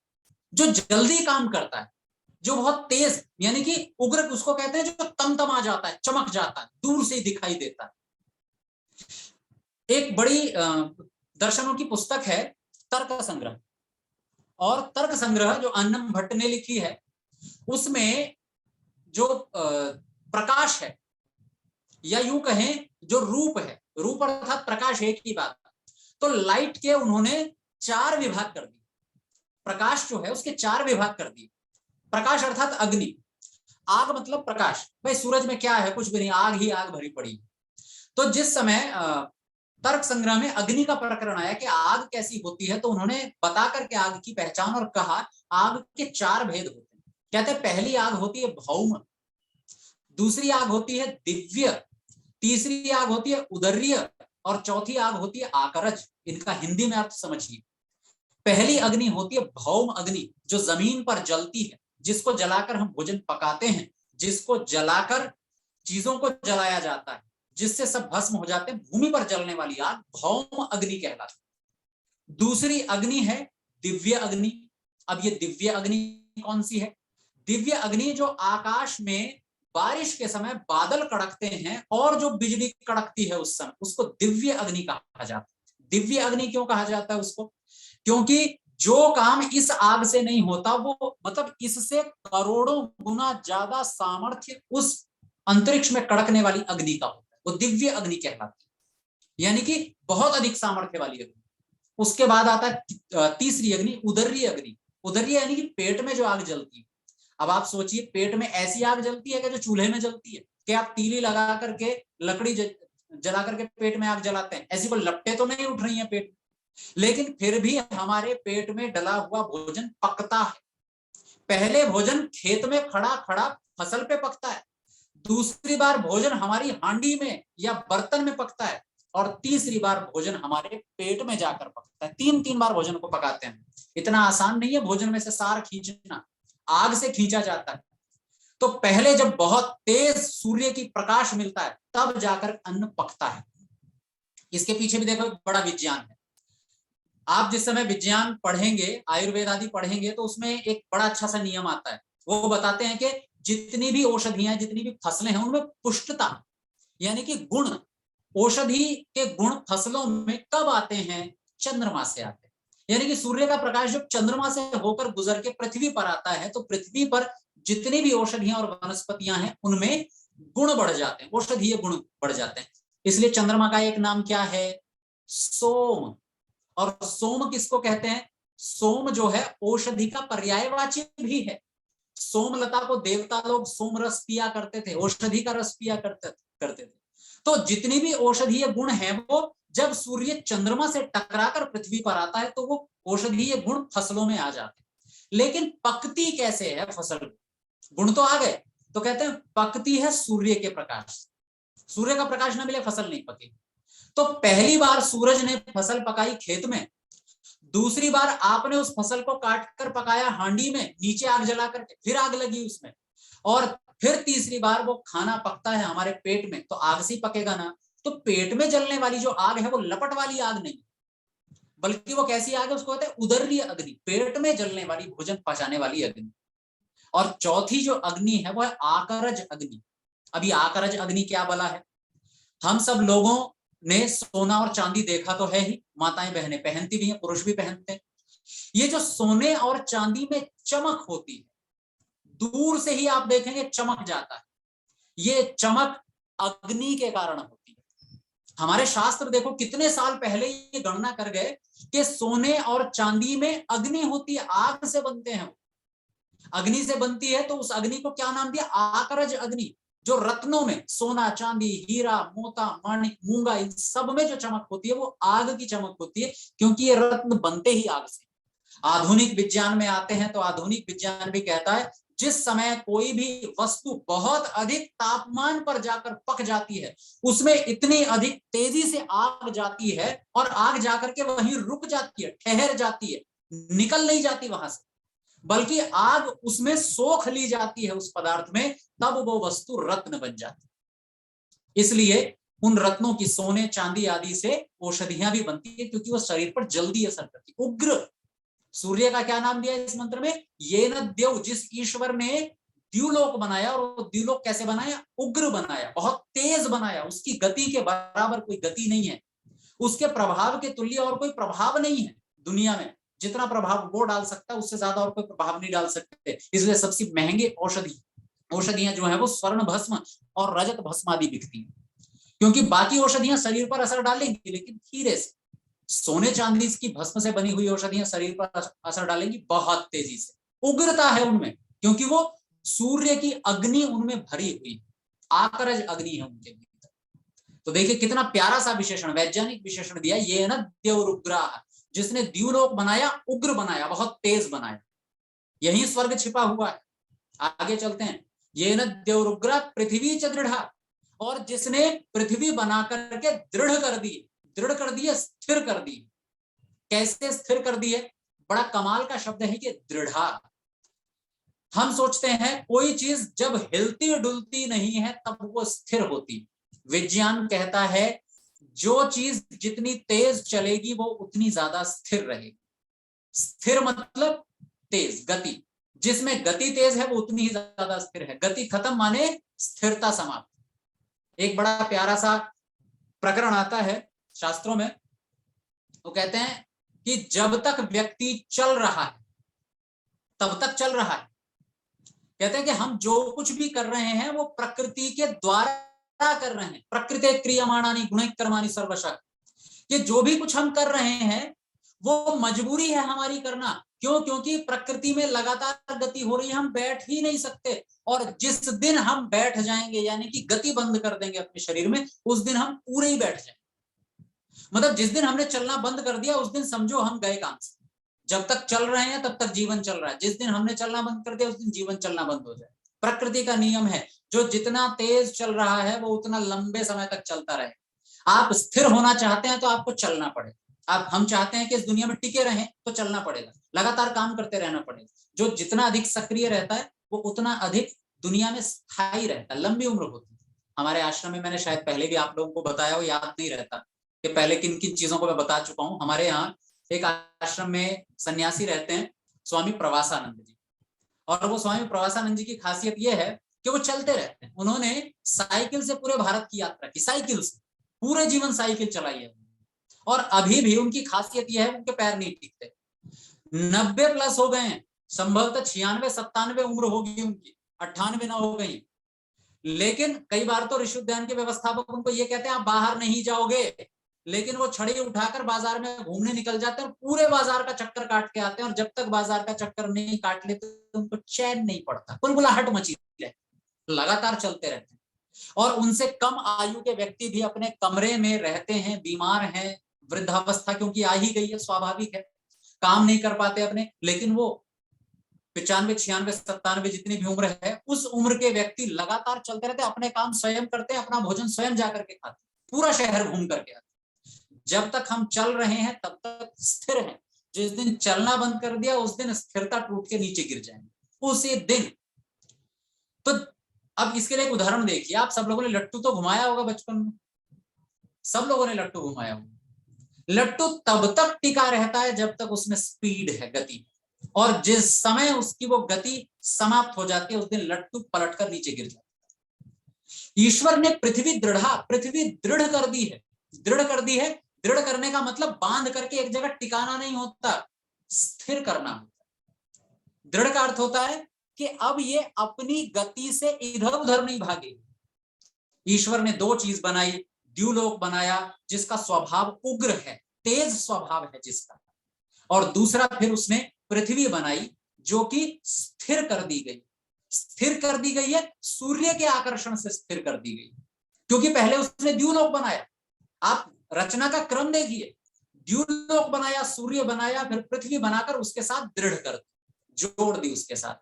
जो जल्दी काम करता है, जो बहुत तेज, यानी कि उग्र उसको कहते हैं जो तमतमा जाता है, चमक जाता है, दूर से दिखाई देता है। एक बड़ी दर्शनों की पुस्तक है तर्क संग्रह, और तर्क संग्रह जो अन्नम भट्ट ने लिखी है, उसमें जो प्रकाश है, या यूं कहें जो रूप है, रूप अर्थात प्रकाश एक ही बात, तो लाइट के उन्होंने 4 विभाग कर दिए। प्रकाश जो है उसके 4 विभाग कर दिए। प्रकाश अर्थात अग्नि, आग मतलब प्रकाश। भाई सूरज में क्या है? कुछ भी नहीं, आग ही आग भरी पड़ी। तो जिस समय तर्क संग्रह में अग्नि का प्रकरण आया कि आग कैसी होती है, तो उन्होंने बता करके आग की पहचान और कहा आग के 4 भेद होते हैं। कहते हैं पहली आग होती है भौम, दूसरी आग होती है दिव्य, तीसरी आग होती है उदर्य, और चौथी आग होती है आकरज। इनका हिंदी में आप समझिए। पहली अग्नि होती है भौम अग्नि, जो जमीन पर जलती है, जिसको जलाकर हम भोजन पकाते हैं, जिसको जलाकर चीजों को जलाया जाता है, जिससे सब भस्म हो जाते हैं, भूमि पर जलने वाली आग भौम अग्नि कहलाती है। दूसरी अग्नि है दिव्य अग्नि। अब ये दिव्य अग्नि कौन सी है? दिव्य अग्नि जो आकाश में बारिश के समय बादल कड़कते हैं और जो बिजली कड़कती है उस समय, उसको दिव्य अग्नि कहा जाता है। दिव्य अग्नि क्यों कहा जाता है उसको? क्योंकि जो काम इस आग से नहीं होता, वो मतलब इससे करोड़ों गुना ज्यादा सामर्थ्य उस अंतरिक्ष में कड़कने वाली अग्नि का होता है, वो दिव्य अग्नि कहलाती है, यानी कि बहुत अधिक सामर्थ्य वाली अग्नि। उसके बाद आता है तीसरी अग्नि उदर्य अग्नि। उदर्य यानी कि पेट में जो आग जलती है। अब आप सोचिए, पेट में ऐसी आग जलती है कि जो चूल्हे में जलती है, कि आप तीली लगा करके लकड़ी जला करके पेट में आग जलाते हैं, ऐसी कोई लपटें तो नहीं उठ रही हैं पेट, लेकिन फिर भी हमारे पेट में डला हुआ भोजन पकता है। पहले भोजन खेत में खड़ा खड़ा फसल पे पकता है, दूसरी बार भोजन हमारी हांडी में या बर्तन में पकता है, और तीसरी बार भोजन हमारे पेट में जाकर पकता है। 3-3 बार भोजन को पकाते हैं। इतना आसान नहीं है भोजन में से सार खींचना, आग से खींचा जाता है। तो पहले जब बहुत तेज सूर्य की प्रकाश मिलता है, तब जाकर अन्न पकता है। इसके पीछे भी देखो बड़ा विज्ञान है। आप जिस समय विज्ञान पढ़ेंगे, आयुर्वेद आदि पढ़ेंगे, तो उसमें एक बड़ा अच्छा सा नियम आता है। वो बताते हैं कि जितनी भी औषधियां, जितनी भी फसलें हैं, उनमें पुष्टता यानी कि गुण, औषधि के गुण फसलों में कब आते हैं? चंद्रमा से आते हैं। यानी कि सूर्य का प्रकाश जब चंद्रमा से होकर गुजर के पृथ्वी पर आता है, तो पृथ्वी पर जितनी भी औषधियां और वनस्पतियां हैं, उनमें गुण बढ़ जाते हैं, औषधीय गुण बढ़ जाते हैं। इसलिए चंद्रमा का एक नाम क्या है? सोम। और सोम किसको कहते हैं? सोम जो है औषधि का पर्यायवाची भी है। सोमलता को देवता लोग सोम रस पिया करते थे, औषधि का रस पिया करते थे। तो जितनी भी औषधीय गुण है, वो जब सूर्य चंद्रमा से टकराकर पृथ्वी पर आता है, तो वो औषधीय गुण फसलों में आ जाते हैं। लेकिन पकती कैसे है फसल? गुण तो आ गए, तो कहते हैं पकती है सूर्य के प्रकाश। सूर्य का प्रकाश न मिले फसल नहीं पकेगी। तो पहली बार सूरज ने फसल पकाई खेत में, दूसरी बार आपने उस फसल को काट कर पकाया हांडी में, नीचे आग जला करके, फिर आग लगी उसमें, और फिर तीसरी बार वो खाना पकता है हमारे पेट में, तो आग से पकेगा ना। तो पेट में जलने वाली जो आग है, वो लपट वाली आग नहीं, बल्कि वो कैसी आग है? उसको कहते हैं उदर्य अग्नि, पेट में जलने वाली, भोजन पचाने वाली अग्नि। और चौथी जो अग्नि है वो है आकरज अग्नि। अभी आकरज अग्नि क्या बला है? हम सब लोगों ने सोना और चांदी देखा तो है ही, माताएं बहनें पहनती भी हैं, पुरुष भी पहनते हैं। ये जो सोने और चांदी में चमक होती है, दूर से ही आप देखेंगे चमक जाता है, ये चमक अग्नि के कारण होती है। हमारे शास्त्र देखो कितने साल पहले ये गणना कर गए कि सोने और चांदी में अग्नि होती है, आग से बनते हैं, अग्नि से बनती है। तो उस अग्नि को क्या नाम दिया? आकरज अग्नि। जो रत्नों में, सोना, चांदी, हीरा, मोता, माणिक, मूंगा, इन सब में जो चमक होती है, वो आग की चमक होती है, क्योंकि ये रत्न बनते ही आग से। आधुनिक विज्ञान में आते हैं तो आधुनिक विज्ञान भी कहता है जिस समय कोई भी वस्तु बहुत अधिक तापमान पर जाकर पक जाती है, उसमें इतनी अधिक तेजी से आग जाती है और आग जाकर के वहीं रुक जाती है, ठहर जाती है, निकल नहीं जाती वहां से, बल्कि आग उसमें सोख ली जाती है उस पदार्थ में, तब वो वस्तु रत्न बन जाती है। इसलिए उन रत्नों की सोने चांदी आदि से औषधियां भी बनती है, क्योंकि वो शरीर पर जल्दी असर करती है। उग्र, सूर्य का क्या नाम दिया इस मंत्र में? ये न द्यौ, जिस ईश्वर ने द्युलोक बनाया, और वो द्युलोक कैसे बनाया? उग्र बनाया, बहुत तेज बनाया, उसकी गति के बराबर कोई गति नहीं है, उसके प्रभाव के तुल्य और कोई प्रभाव नहीं है दुनिया में। जितना प्रभाव वो डाल सकता है उससे ज्यादा और कोई प्रभाव नहीं डाल सकते। इसलिए सबसे महंगे औषधियां जो है वो स्वर्ण भस्म और रजत भस्म आदि बिकती है, क्योंकि बाकी औषधियां शरीर पर असर डालेंगी लेकिन धीरे से। सोने चांदी की भस्म से बनी हुई औषधियां शरीर पर असर डालेंगी बहुत तेजी से। उग्रता है उनमें, क्योंकि वो सूर्य की अग्नि उनमें भरी हुई, आकरज अग्नि है उनके भीतर। तो देखिए कितना प्यारा सा विशेषण, वैज्ञानिक विशेषण दिया, ये न द्यौरुग्राः, जिसने द्युलोक बनाया, उग्र बनाया, बहुत तेज बनाया। यही स्वर्ग छिपा हुआ है। आगे चलते हैं। ये न द्यौरुग्रा पृथ्वी च दृढ़ा, और जिसने पृथ्वी बना करके दृढ़ कर दी, स्थिर कर दी। कैसे स्थिर कर दी है? बड़ा कमाल का शब्द है कि दृढ़ा। हम सोचते हैं कोई चीज जब हिलती डुलती नहीं है तब वो स्थिर होती। विज्ञान कहता है जो चीज जितनी तेज चलेगी वो उतनी ज्यादा स्थिर रहेगी। स्थिर मतलब तेज, गति। जिसमें गति तेज है वो उतनी ही ज्यादा स्थिर है। गति खत्म माने स्थिरता समाप्त। एक बड़ा प्यारा सा प्रकरण आता है शास्त्रों में, वो कहते हैं कि जब तक व्यक्ति चल रहा है तब तक चल रहा है। कहते हैं कि हम जो कुछ भी कर रहे हैं वो प्रकृति के द्वारा कर रहे हैं। प्रकृति क्रियमाणानि गुणैः कर्माणि सर्वशः। ये जो भी कुछ हम कर रहे हैं वो मजबूरी है हमारी करना। क्यों? क्योंकि प्रकृति में लगातार गति हो रही है, हम बैठ ही नहीं सकते। और जिस दिन हम बैठ जाएंगे, यानी कि गति बंद कर देंगे अपने शरीर में, उस दिन हम पूरे ही बैठ जाएंगे। मतलब जिस दिन हमने चलना बंद कर दिया उस दिन समझो हम गए काम से। जब तक चल रहे हैं तब तक जीवन चल रहा है, जिस दिन हमने चलना बंद कर दिया उस दिन जीवन चलना बंद हो जाए। प्रकृति का नियम है, जो जितना तेज चल रहा है वो उतना लंबे समय तक चलता रहे। आप स्थिर होना चाहते हैं तो आपको चलना पड़ेगा। हम चाहते हैं कि इस दुनिया में टिके रहें तो चलना पड़ेगा, लगातार काम करते रहना पड़ेगा। जो जितना अधिक सक्रिय रहता है वो उतना अधिक दुनिया में स्थायी रहता है, लंबी उम्र होती है। हमारे आश्रम में मैंने शायद पहले भी आप लोगों को बताया हो, याद नहीं रहता कि पहले किन किन चीजों को मैं बता चुका हूँ। हमारे यहाँ एक आश्रम में सन्यासी रहते हैं, स्वामी प्रवासानंद जी। और वो स्वामी प्रवासानंद जी की खासियत ये है कि वो चलते रहते हैं। उन्होंने साइकिल से पूरे भारत की यात्रा की, साइकिल से पूरे जीवन साइकिल चलाई है। और अभी भी उनकी खासियत यह है उनके पैर नहीं टिकते। 90+ हो गए हैं, संभवतः 96-97 उम्र होगी उनकी, 98 ना हो गई। लेकिन कई बार तो ऋषि उद्यान के व्यवस्थापक उनको ये कहते हैं आप बाहर नहीं जाओगे, लेकिन वो छड़ी उठाकर बाजार में घूमने निकल जाते हैं और पूरे बाजार का चक्कर काट के आते हैं। और जब तक बाजार का चक्कर नहीं काट लेते तो उनको चैन नहीं पड़ता, कुलबुलाहट मची है, लगातार चलते रहते हैं। और उनसे कम आयु के व्यक्ति भी अपने कमरे में रहते हैं, बीमार हैं, वृद्धावस्था क्योंकि आ ही गई है, स्वाभाविक है, काम नहीं कर पाते अपने, लेकिन वो 95, 96, 97 जितनी भी उम्र है, उस उम्र के व्यक्ति लगातार चलते रहते, अपने काम स्वयं करते, अपना भोजन स्वयं जाकर के खाते, पूरा शहर घूम करके आते। जब तक हम चल रहे हैं तब तक स्थिर हैं। जिस दिन चलना बंद कर दिया उस दिन स्थिरता टूट के नीचे गिर जाएंगे, उसी दिन। तो अब इसके लिए एक उदाहरण देखिए। आप सब लोगों ने लट्टू तो घुमाया होगा बचपन में, सब लोगों ने लट्टू घुमाया होगा। लट्टू तब तक टिका रहता है जब तक उसमें स्पीड है, गति। और जिस समय उसकी वो गति समाप्त हो जाती है उस दिन लट्टू पलटकर नीचे गिर जाता है। ईश्वर ने पृथ्वी दृढ़ कर दी है, दृढ़ कर दी है। दृढ़ करने का मतलब बांध करके एक जगह टिकाना नहीं होता, स्थिर करना होता है। दृढ़ का अर्थ होता है कि अब ये अपनी गति से इधर उधर नहीं भागे। ईश्वर ने दो चीज बनाई, द्युलोक बनाया जिसका स्वभाव उग्र है, तेज स्वभाव है जिसका, और दूसरा फिर उसने पृथ्वी बनाई जो कि स्थिर कर दी गई। स्थिर कर दी गई है सूर्य के आकर्षण से, स्थिर कर दी गई, क्योंकि पहले उसने द्युलोक बनाया। आप रचना का क्रम देखिए, द्युलोक बनाया, सूर्य बनाया, फिर पृथ्वी बनाकर उसके साथ दृढ़ कर दी, जोड़ दी उसके साथ।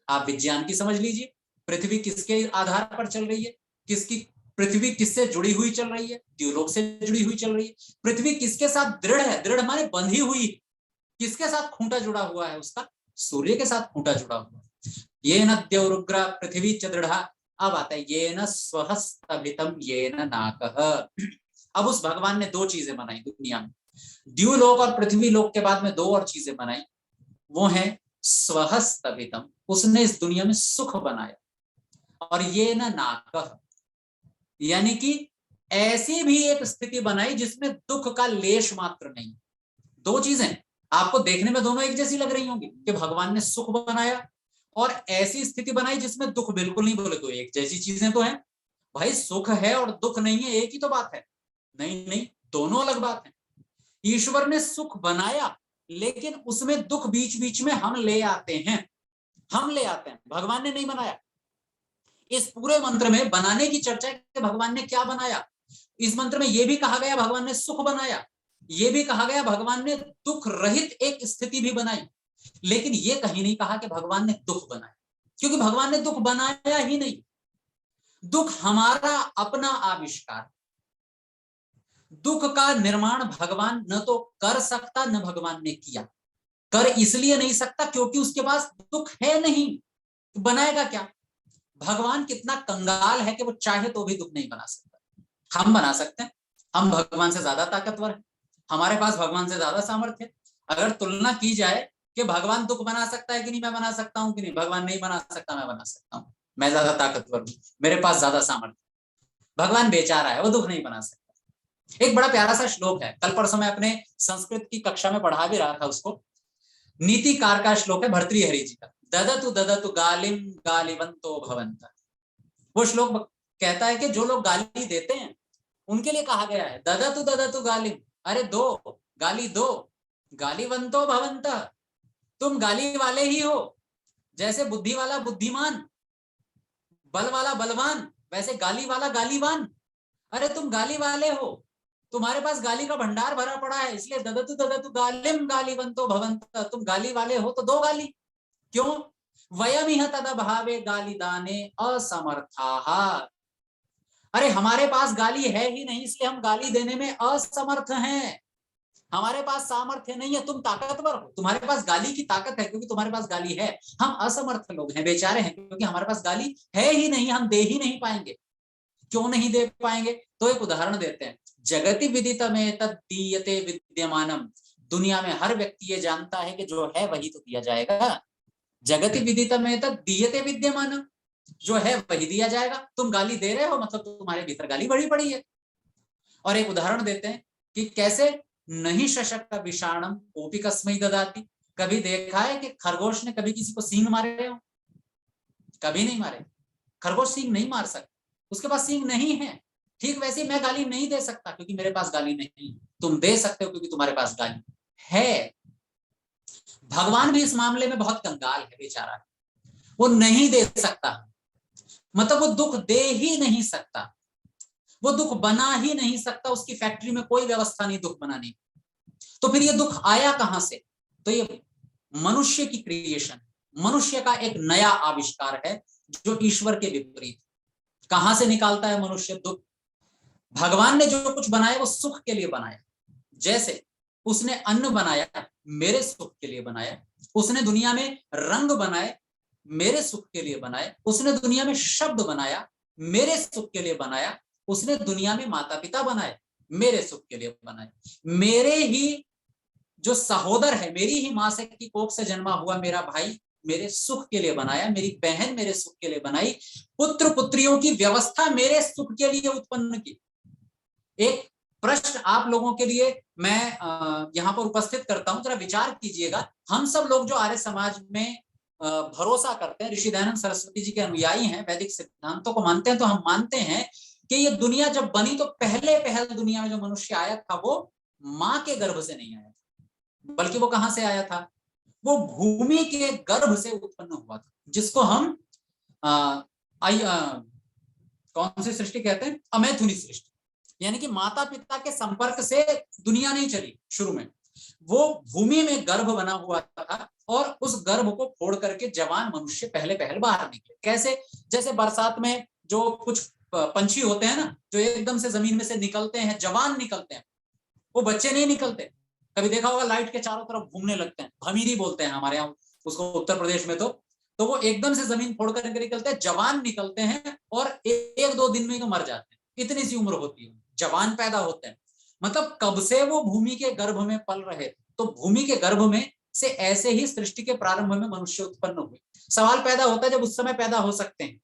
आप विज्ञान की समझ लीजिए, पृथ्वी किसके आधार पर चल रही है, किसकी पृथ्वी किससे जुड़ी हुई चल रही है, द्युलोक से जुड़ी हुई चल रही है। पृथ्वी किसके साथ दृढ़ है, दृढ़ माने बंधी हुई, किसके साथ खूंटा जुड़ा हुआ है उसका, सूर्य के साथ खूंटा जुड़ा हुआ है। ये न द्यौरुग्र पृथ्वी च दृढ़ा, अब आता है ये न स्वहस्तभितम ये न नाकः। अब उस भगवान ने दो चीजें बनाई दुनिया में, द्युलोक और पृथ्वी लोक के बाद में दो और चीजें बनाई, वो है स्वहस्तभितम, उसने इस दुनिया में सुख बनाया, और ये न नाकः, यानी कि ऐसी भी एक स्थिति बनाई जिसमें दुख का लेश मात्र नहीं। दो चीजें आपको देखने में दोनों एक जैसी लग रही होंगी कि भगवान ने सुख बनाया और ऐसी स्थिति बनाई जिसमें दुख बिल्कुल नहीं, बोले तो एक जैसी चीजें तो हैं भाई, सुख है और दुख नहीं है एक ही तो बात है, नहीं नहीं, दोनों अलग बात है। ईश्वर ने सुख बनाया लेकिन उसमें दुख बीच बीच में हम ले आते हैं, हम ले आते हैं, भगवान ने नहीं बनाया। इस पूरे मंत्र में बनाने की चर्चा है कि भगवान ने क्या बनाया। इस मंत्र में यह भी कहा गया भगवान ने सुख बनाया, यह भी कहा गया भगवान ने दुख रहित एक स्थिति भी बनाई, लेकिन यह कहीं नहीं कहा कि भगवान ने दुख बनाया, क्योंकि भगवान ने दुख बनाया ही नहीं। दुख हमारा अपना आविष्कार, दुख का निर्माण भगवान न तो कर सकता न भगवान ने किया, कर इसलिए नहीं सकता क्योंकि उसके पास दुख है नहीं, तो बनाएगा क्या। भगवान कितना कंगाल है कि वो चाहे तो भी दुख नहीं बना सकता, हम बना सकते हैं, हम भगवान से ज्यादा ताकतवर हैं, हमारे पास भगवान से ज्यादा सामर्थ्य है। अगर तुलना की जाए कि भगवान दुख बना सकता है कि नहीं, मैं बना सकता हूं कि नहीं, भगवान नहीं बना सकता, मैं बना सकता हूं, मैं ज्यादा ताकतवर हूं, मेरे पास ज्यादा सामर्थ्य। भगवान बेचारा है, वो दुख नहीं बना सकता। एक बड़ा प्यारा सा श्लोक है, कल परसों मैं अपने संस्कृत की कक्षा में पढ़ा भी रहा था उसको, नीतिकार का श्लोक है भर्तृहरि जी का, ददतु ददतु गालिम गालिवंतो भवंत। वो श्लोक कहता है कि जो लोग गाली देते हैं उनके लिए कहा गया है ददतु ददतु गालिम, अरे दो गाली दो, गालिवंतो भवंत, तुम गाली वाले ही हो, जैसे बुद्धि वाला बुद्धिमान, बल वाला बलवान, वैसे गाली वाला गालीवान। अरे तुम गाली वाले हो, तुम्हारे पास गाली का भंडार भरा पड़ा है, इसलिए ददतु ददतु गालिम गालिवंतो भवंत, तुम गाली वाले हो तो दो गाली। क्यों, वयमिह तदभावे गालिदाने असमर्थाः, अरे हमारे पास गाली है ही नहीं इसलिए हम गाली देने में असमर्थ हैं, हमारे पास सामर्थ्य नहीं है, तुम ताकतवर हो, तुम्हारे पास गाली की ताकत है क्योंकि तुम्हारे पास गाली है, हम असमर्थ लोग हैं, बेचारे हैं, क्योंकि हमारे पास गाली है ही नहीं, हम दे ही नहीं पाएंगे। क्यों नहीं दे पाएंगे, तो एक उदाहरण देते हैं, जगति विदितमें तद्दीयते विद्यमानम, दुनिया में हर व्यक्ति ये जानता है कि जो है वही तो दिया जाएगा, जगति विदितमें तद्दीयते विद्यमानम, जो है वही दिया जाएगा, तुम गाली दे रहे हो मतलब तुम्हारे भीतर गाली भरी पड़ी है। और एक उदाहरण देते हैं कि कैसे नहीं शशक विषाणम कोपी कस्मै ददाति, कभी देखा है कि खरगोश ने कभी किसी को सींग मारे हो, कभी नहीं मारे, खरगोश सींग नहीं मार सकता, उसके पास सींग नहीं है। ठीक वैसे मैं गाली नहीं दे सकता क्योंकि मेरे पास गाली नहीं, तुम दे सकते हो क्योंकि तुम्हारे पास गाली है। भगवान भी इस मामले में बहुत कंगाल है, बेचारा, वो नहीं दे सकता, मतलब वो दुख दे ही नहीं सकता, वो दुख बना ही नहीं सकता, उसकी फैक्ट्री में कोई व्यवस्था नहीं दुख बनाने। तो फिर ये दुख आया कहां से, तो ये मनुष्य की क्रिएशन, मनुष्य का एक नया आविष्कार है जो ईश्वर के विपरीत। कहां से निकालता है मनुष्य दुख, भगवान ने जो कुछ बनाया वो सुख के लिए बनाया, जैसे उसने अन्न बनाया मेरे सुख के लिए बनाया, उसने दुनिया में रंग बनाए मेरे सुख के लिए बनाए, उसने दुनिया में शब्द बनाया मेरे सुख के लिए बनाया, उसने दुनिया में माता पिता बनाए मेरे सुख के लिए बनाए, मेरे ही जो सहोदर है, मेरी ही मां से की कोख से जन्मा हुआ मेरा भाई मेरे सुख के लिए बनाया, मेरी बहन मेरे सुख के लिए बनाई, पुत्र पुत्रियों की व्यवस्था मेरे सुख के लिए उत्पन्न की। एक प्रश्न आप लोगों के लिए मैं यहाँ पर उपस्थित करता हूं, जरा विचार कीजिएगा, हम सब लोग जो आर्य समाज में भरोसा करते हैं, ऋषि दयानंद सरस्वती जी के अनुयायी हैं, वैदिक सिद्धांतों को मानते हैं, तो हम मानते हैं कि ये दुनिया जब बनी तो पहले पहल दुनिया में जो मनुष्य आया था वो मां के गर्भ से नहीं आया था, बल्कि वो कहां से आया था, वो भूमि के गर्भ से उत्पन्न हुआ था, जिसको हम कौन सी सृष्टि कहते हैं, अमैथुनी सृष्टि, यानी कि माता पिता के संपर्क से दुनिया नहीं चली शुरू में, वो भूमि में गर्भ बना हुआ था और उस गर्भ को फोड़ करके जवान मनुष्य पहले पहल बाहर निकले। कैसे? जैसे बरसात में जो कुछ पंछी होते हैं ना, जो एकदम से जमीन में से निकलते हैं, जवान निकलते हैं, वो बच्चे नहीं निकलते। कभी देखा होगा लाइट के चारों तरफ घूमने लगते हैं, भमीरी बोलते हैं हमारे यहाँ उसको उत्तर प्रदेश में। तो वो एकदम से जमीन फोड़ करके निकलते हैं, जवान निकलते हैं और एक दो दिन में तो मर जाते हैं। इतनी सी उम्र होती है, जवान पैदा होते हैं। मतलब कब से वो भूमि के गर्भ में पल रहे। तो भूमि के गर्भ में से ऐसे ही सृष्टि के प्रारंभ में मनुष्य उत्पन्न हुए। सवाल पैदा होता है जब उस समय पैदा हो सकते हैं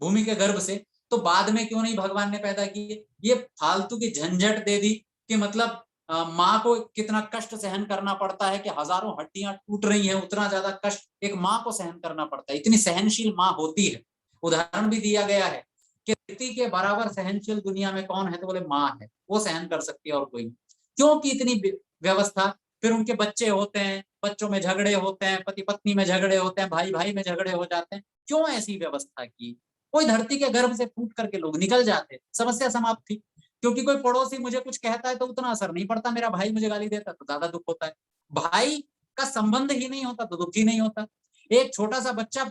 भूमि के गर्भ से, तो बाद में क्यों नहीं भगवान ने पैदा किए? ये फालतू की झंझट दे दी कि मतलब माँ को कितना कष्ट सहन करना पड़ता है कि हजारों हड्डियां टूट रही हैं, उतना ज्यादा कष्ट एक माँ को सहन करना पड़ता है। इतनी सहनशील माँ होती है। उदाहरण भी दिया गया है कि धरती के बराबर सहनशील दुनिया में कौन है, तो बोले माँ है, वो सहन कर सकती है और कोई नहीं। क्योंकि इतनी व्यवस्था। फिर उनके बच्चे होते हैं, बच्चों में झगड़े होते हैं, पति पत्नी में झगड़े होते हैं, भाई भाई में झगड़े हो जाते हैं। क्यों ऐसी व्यवस्था की? कोई धरती के गर्भ से फूट करके लोग निकल जाते, समस्या समाप्त थी। क्योंकि कोई पड़ोसी मुझे कुछ कहता है तो उतना असर नहीं पड़ता, मेरा भाई मुझे गाली देता तो ज्यादा दुख होता है। भाई का संबंध ही नहीं होता तो दुख ही नहीं होता। एक छोटा सा बच्चा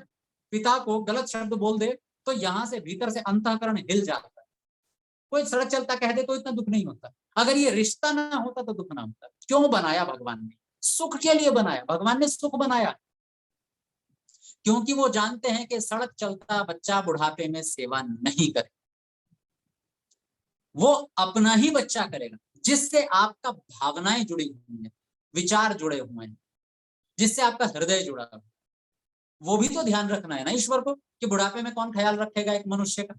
पिता को गलत शब्द बोल दे तो यहां से भीतर से अंतःकरण हिल जाता है। कोई सड़क चलता कह दे तो इतना दुख नहीं होता। अगर ये रिश्ता ना होता तो दुख ना होता। क्यों बनाया भगवान ने? सुख के लिए बनाया। भगवान ने सुख बनाया क्योंकि वो जानते हैं कि सड़क चलता बच्चा बुढ़ापे में सेवा नहीं करे। वो अपना ही बच्चा करेगा जिससे आपका भावनाएं जुड़ी हुई हैं, विचार जुड़े हुए हैं, जिससे आपका हृदय जुड़ा है। वो भी तो ध्यान रखना है ना ईश्वर को कि बुढ़ापे में कौन ख्याल रखेगा एक मनुष्य का?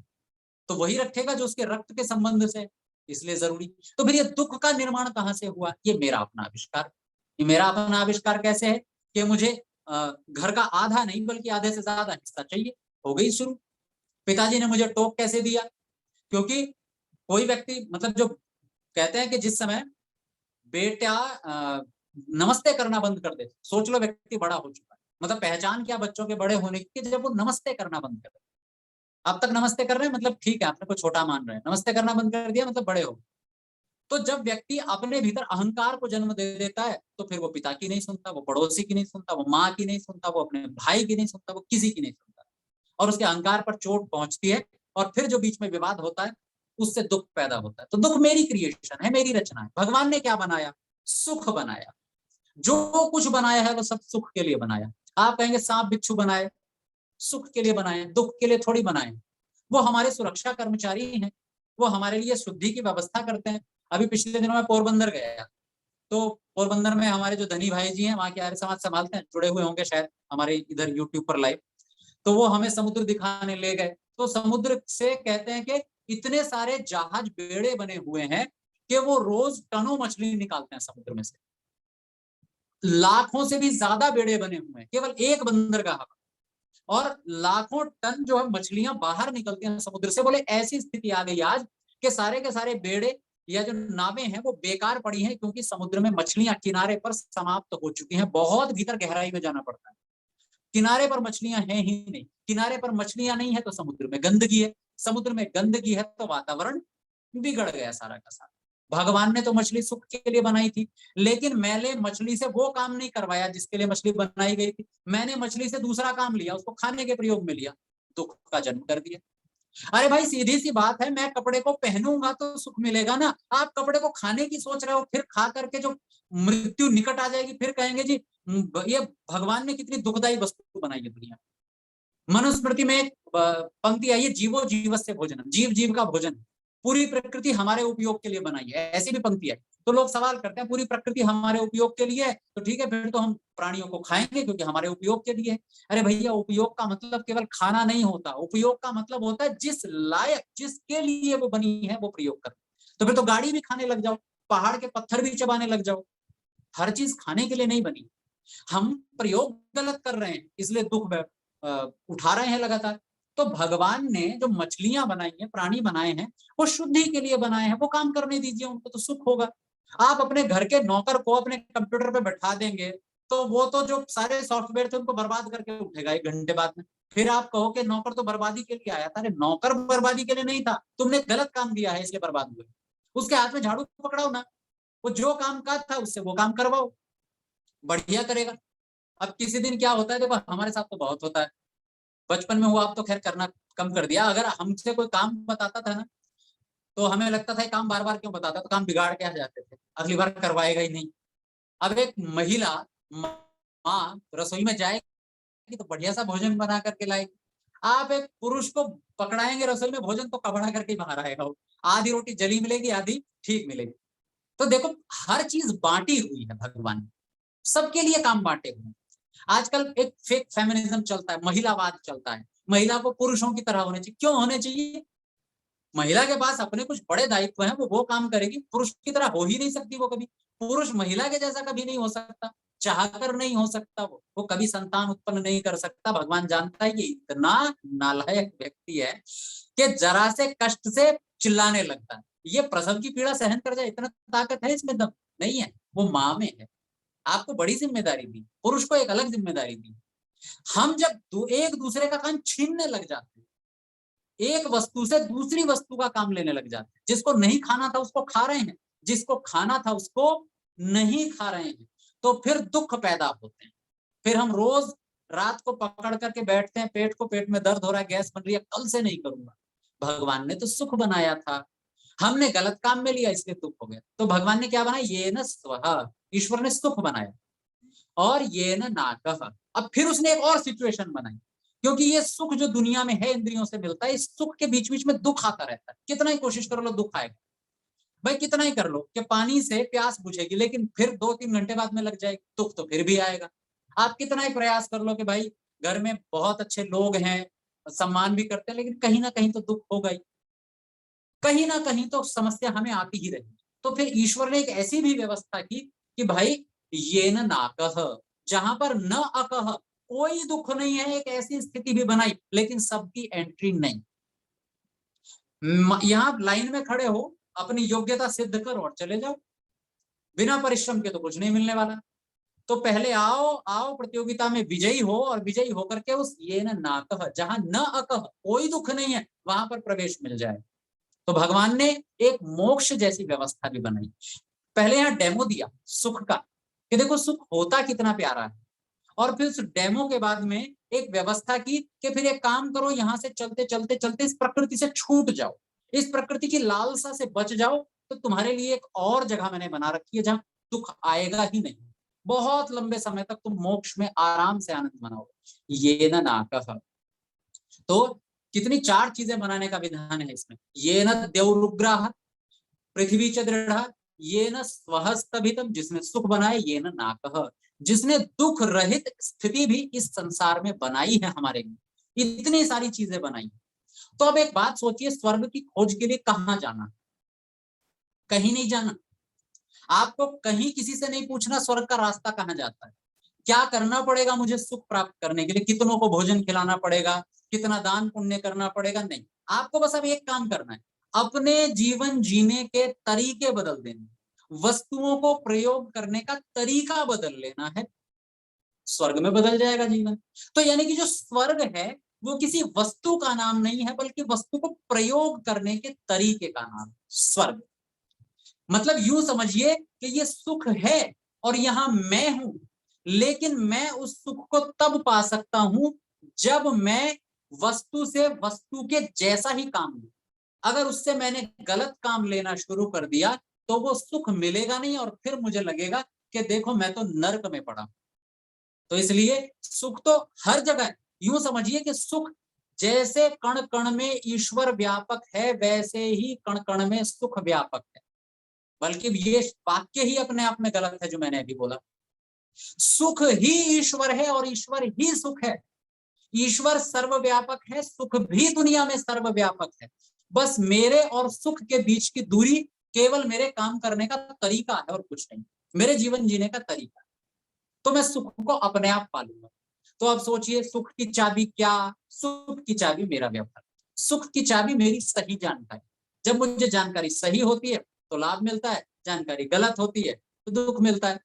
तो वही रखेगा जो उसके रक्त के संबंध से। इसलिए जरूरी। तो फिर ये दुख का निर्माण कहां से हुआ? ये मेरा अपना आविष्कार। ये मेरा अपना आविष्कार कैसे है कि मुझे घर का आधा नहीं बल्कि आधे से ज्यादा हिस्सा चाहिए। हो गई शुरू। पिताजी ने मुझे टोक कैसे दिया? क्योंकि कोई व्यक्ति मतलब जो कहते हैं कि जिस समय बेटा नमस्ते करना बंद कर दे, सोच लो व्यक्ति बड़ा हो चुका है। मतलब पहचान क्या बच्चों के बड़े होने की? जब वो नमस्ते करना बंद कर दे। अब तक नमस्ते कर रहे हैं मतलब ठीक है, आपने को छोटा मान रहे हैं। नमस्ते करना बंद कर दिया मतलब बड़े हो। तो जब व्यक्ति अपने भीतर अहंकार को जन्म दे देता है तो फिर वो पिता की नहीं सुनता, वो पड़ोसी की नहीं सुनता, वो माँ की नहीं सुनता, वो अपने भाई की नहीं सुनता, वो किसी की नहीं सुनता। और उसके अहंकार पर चोट पहुंचती है और फिर जो बीच में विवाद होता है उससे दुख पैदा होता है। तो दुख मेरी क्रिएशन है, मेरी रचना है। भगवान ने क्या बनाया? सुख बनाया। जो कुछ बनाया है वो सब सुख के लिए बनाया। आप कहेंगे सांप बिच्छू बनाए, सुख के लिए बनाए, दुख के लिए थोड़ी बनाए। वो हमारे सुरक्षा कर्मचारी हैं, वो हमारे लिए शुद्धि की व्यवस्था करते हैं। अभी पिछले दिनों में पोरबंदर गया, तो पोरबंदर में हमारे जो धनी भाई जी हैं वहां के आर्य समाज संभालते हैं, जुड़े हुए होंगे शायद हमारे इधर यूट्यूब पर लाइव। तो वो हमें समुद्र दिखाने ले गए। तो समुद्र से कहते हैं कि इतने सारे जहाज बेड़े बने हुए हैं कि वो रोज टनों मछली निकालते हैं समुद्र में से। लाखों से भी ज्यादा बेड़े बने हुए हैं केवल एक बंदरगाह। और लाखों टन जो है मछलियां बाहर निकलती हैं समुद्र से। बोले ऐसी स्थिति आ गई आज कि सारे के सारे बेड़े या जो नावें हैं वो बेकार पड़ी हैं क्योंकि समुद्र में मछलियां किनारे पर समाप्त हो चुकी हैं। बहुत भीतर गहराई में जाना पड़ता है। किनारे पर मछलियां हैं ही नहीं। किनारे पर मछलियां नहीं है तो समुद्र में गंदगी है। समुद्र में गंदगी है तो वातावरण बिगड़ गया सारा का सारा। भगवान ने तो मछली सुख के लिए बनाई थी, लेकिन मैंने मछली से वो काम नहीं करवाया जिसके लिए मछली बनाई गई थी। मैंने मछली से दूसरा काम लिया, उसको खाने के प्रयोग में लिया, दुख का जन्म कर दिया। अरे भाई सीधी सी बात है, मैं कपड़े को पहनूंगा तो सुख मिलेगा ना। आप कपड़े को खाने की सोच रहे हो, फिर खा करके जो मृत्यु निकट आ जाएगी फिर कहेंगे जी ये भगवान ने कितनी दुखदायी वस्तु बनाई है दुनिया। मनुस्मृति में एक पंक्ति आई है, जीवो जीवस्य भोजनम, जीव जीव का भोजन। पूरी प्रकृति हमारे उपयोग के लिए बनाई है, ऐसी भी पंक्ति है। तो लोग सवाल करते हैं पूरी प्रकृति हमारे उपयोग के लिए है तो ठीक है, फिर तो हम प्राणियों को खाएंगे क्योंकि हमारे उपयोग के लिए है। अरे भैया उपयोग का मतलब केवल खाना नहीं होता। उपयोग का मतलब होता है जिस लायक जिसके लिए वो बनी है वो प्रयोग कर। तो फिर तो गाड़ी भी खाने लग जाओ, पहाड़ के पत्थर भी चबाने लग जाओ। हर चीज खाने के लिए नहीं बनी। हम प्रयोग गलत कर रहे हैं इसलिए दुख उठा रहे हैं लगातार। तो भगवान ने जो मछलियां बनाई हैं, प्राणी बनाए हैं, वो शुद्धि के लिए बनाए हैं। वो काम करने दीजिए उनको तो सुख होगा। आप अपने घर के नौकर को अपने कंप्यूटर पे बैठा देंगे तो वो तो जो सारे सॉफ्टवेयर थे उनको बर्बाद करके उठेगा 1 घंटे बाद में। फिर आप कहो कि नौकर तो बर्बादी के लिए आया था। अरे नौकर बर्बादी के लिए नहीं था, तुमने गलत काम दिया है इसलिए बर्बाद हुए। उसके हाथ में झाड़ू पकड़ाओ ना, वो जो काम का था उससे वो काम करवाओ। बढ़िया करेगा। अब किसी दिन क्या होता है, देखो हमारे साथ तो बहुत होता है, बचपन में हुआ, अब तो खैर करना कम कर दिया। अगर हमसे कोई काम बताता था ना, तो हमें लगता था ये काम बार बार क्यों बताता है, तो काम बिगाड़ के आ जाते थे, अगली बार करवाएगा ही नहीं। अब एक महिला माँ रसोई में जाएगी तो बढ़िया सा भोजन बना करके लाएगी। आप एक पुरुष को पकड़ाएंगे रसोई में, भोजन तो कबड़ा करके ही बाहर आएगा वो। आधी रोटी जली मिलेगी, आधी ठीक मिलेगी। तो देखो, हर चीज बांटी हुई है भगवान ने, सबके लिए काम बांटे हुए हैं। आजकल एक फेक फेमिनिज्म चलता है, महिलावाद चलता है, महिला को पुरुषों की तरह होने चाहिए। क्यों होने चाहिए? महिला के पास अपने कुछ बड़े दायित्व हैं, वो काम करेगी, पुरुष की तरह हो ही नहीं सकती वो कभी। पुरुष महिला के जैसा कभी नहीं हो सकता, चाहकर नहीं हो सकता, वो कभी संतान उत्पन्न नहीं कर सकता। भगवान जानता है कि इतना नालायक व्यक्ति है कि जरा से कष्ट से चिल्लाने लगता है। ये प्रसव की पीड़ा सहन कर जाए, इतना ताकत है इसमें? दम नहीं है, वो माँ में है। आपको बड़ी जिम्मेदारी दी, पुरुष को एक अलग जिम्मेदारी दी। हम जब एक दूसरे का काम छीनने लग जाते हैं, एक वस्तु से दूसरी वस्तु का काम लेने लग जाते हैं, जिसको नहीं खाना था उसको खा रहे हैं, जिसको खाना था उसको नहीं खा रहे हैं, तो फिर दुख पैदा होते हैं। फिर हम रोज रात को पकड़ करके बैठते हैं, पेट को, पेट में दर्द हो रहा है, गैस बन रही है, कल से नहीं करूंगा। भगवान ने तो सुख बनाया था, हमने गलत काम में लिया इसलिए दुख हो गया। तो भगवान ने क्या बनाया? ये न स्वः, ईश्वर ने सुख बनाया। और ये न नाकह, अब फिर उसने एक और सिचुएशन बनाई, क्योंकि ये सुख जो दुनिया में है इंद्रियों से मिलता है, इस सुख के बीच बीच में दुख आता रहता है। कितना ही कोशिश कर लो दुख आएगा भाई, कितना ही कर लो कि पानी से प्यास बुझेगी, लेकिन फिर 2-3 घंटे बाद में लग जाएगी, दुख तो फिर भी आएगा। आप कितना ही प्रयास कर लो कि भाई घर में बहुत अच्छे लोग हैं, सम्मान भी करते हैं, लेकिन कहीं ना कहीं तो दुख होगा ही, कहीं ना कहीं तो समस्या हमें आती ही रहेगी। तो फिर ईश्वर ने एक ऐसी भी व्यवस्था की कि भाई ये न नाकह, जहां पर न अकह, कोई दुख नहीं है, एक ऐसी स्थिति भी बनाई, लेकिन सबकी एंट्री नहीं। यहाँ लाइन में खड़े हो, अपनी योग्यता सिद्ध करो और चले जाओ, बिना परिश्रम के तो कुछ नहीं मिलने वाला। तो पहले आओ आओ प्रतियोगिता में विजयी हो, और विजयी होकर के उस ये न नाकह, जहां न अकह, कोई दुख नहीं है, वहां पर प्रवेश मिल जाए। तो भगवान ने एक मोक्ष जैसी व्यवस्था भी बनाई। पहले यहाँ डेमो दिया सुख का, कि देखो सुख होता कितना प्यारा है, और फिर उस डेमो के बाद में एक व्यवस्था की कि फिर एक काम करो, यहां से चलते चलते चलते इस प्रकृति से छूट जाओ, इस प्रकृति की लालसा से बच जाओ, तो तुम्हारे लिए एक और जगह मैंने बना रखी है जहां दुख आएगा ही नहीं। बहुत लंबे समय तक तुम मोक्ष में आराम से आनंद मनाओगे। ये न नाकह, तो कितनी 4 चीजें बनाने का विधान है इसमें। ये न देवरुग्रह, पृथ्वी च दृढ़, ये न स्वहस्तभितम, जिसने सुख बनाए, ये न नाकह, जिसने दुख रहित स्थिति भी इस संसार में बनाई है हमारे लिए, इतनी सारी चीजें बनाई। तो अब एक बात सोचिए, स्वर्ग की खोज के लिए कहाँ जाना? कहीं नहीं जाना। आपको कहीं किसी से नहीं पूछना स्वर्ग का रास्ता कहाँ जाता है, क्या करना पड़ेगा मुझे सुख प्राप्त करने के लिए, कितनों को भोजन खिलाना पड़ेगा, कितना दान पुण्य करना पड़ेगा, नहीं। आपको बस अब एक काम करना है, अपने जीवन जीने के तरीके बदल देने, वस्तुओं को प्रयोग करने का तरीका बदल लेना है, स्वर्ग में बदल जाएगा जीवन। तो यानी कि जो स्वर्ग है वो किसी वस्तु का नाम नहीं है, बल्कि वस्तु को प्रयोग करने के तरीके का नाम स्वर्ग। मतलब यूं समझिए कि ये सुख है और यहां मैं हूं, लेकिन मैं उस सुख को तब पा सकता हूं जब मैं वस्तु से वस्तु के जैसा ही काम लूं। अगर उससे मैंने गलत काम लेना शुरू कर दिया तो वो सुख मिलेगा नहीं, और फिर मुझे लगेगा कि देखो मैं तो नर्क में पड़ा। तो इसलिए सुख तो हर जगह है। यूं समझिए कि सुख जैसे कण कण में ईश्वर व्यापक है, वैसे ही कण कण में सुख व्यापक है। बल्कि ये वाक्य ही अपने आप में गलत है जो मैंने अभी बोला। सुख ही ईश्वर है और ईश्वर ही सुख है। ईश्वर सर्वव्यापक है, सुख भी दुनिया में सर्वव्यापक है। बस मेरे और सुख के बीच की दूरी केवल मेरे काम करने का तरीका है और कुछ नहीं, मेरे जीवन जीने का तरीका। तो मैं सुख को अपने आप पालूंगा। तो अब सोचिए सुख की चाबी क्या? सुख की चाबी मेरा व्यवहार, सुख की चाबी मेरी सही जानकारी। जब मुझे जानकारी सही होती है तो लाभ मिलता है, जानकारी गलत होती है तो दुख मिलता है।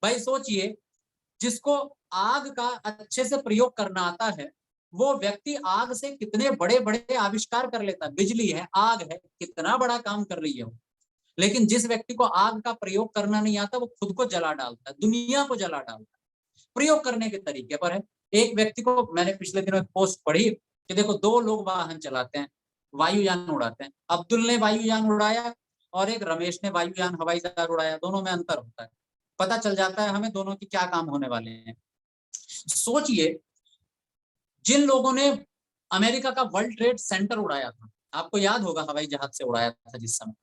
भाई सोचिए, जिसको आग का अच्छे से प्रयोग करना आता है, वो व्यक्ति आग से कितने बड़े बड़े आविष्कार कर लेता है। बिजली है, आग है, कितना बड़ा काम कर रही है वो। लेकिन जिस व्यक्ति को आग का प्रयोग करना नहीं आता वो खुद को जला डालता है, दुनिया को जला डालता है। प्रयोग करने के तरीके पर है। एक व्यक्ति को मैंने पिछले दिनों एक पोस्ट पढ़ी कि देखो, दो लोग वाहन चलाते हैं, वायुयान उड़ाते हैं। अब्दुल ने वायुयान उड़ाया और एक रमेश ने वायुयान हवाई जहाज उड़ाया, दोनों में अंतर होता है। पता चल जाता है हमें दोनों की क्या काम होने वाले हैं। सोचिए, जिन लोगों ने अमेरिका का वर्ल्ड ट्रेड सेंटर उड़ाया था, आपको याद होगा हवाई जहाज से उड़ाया था जिस समय,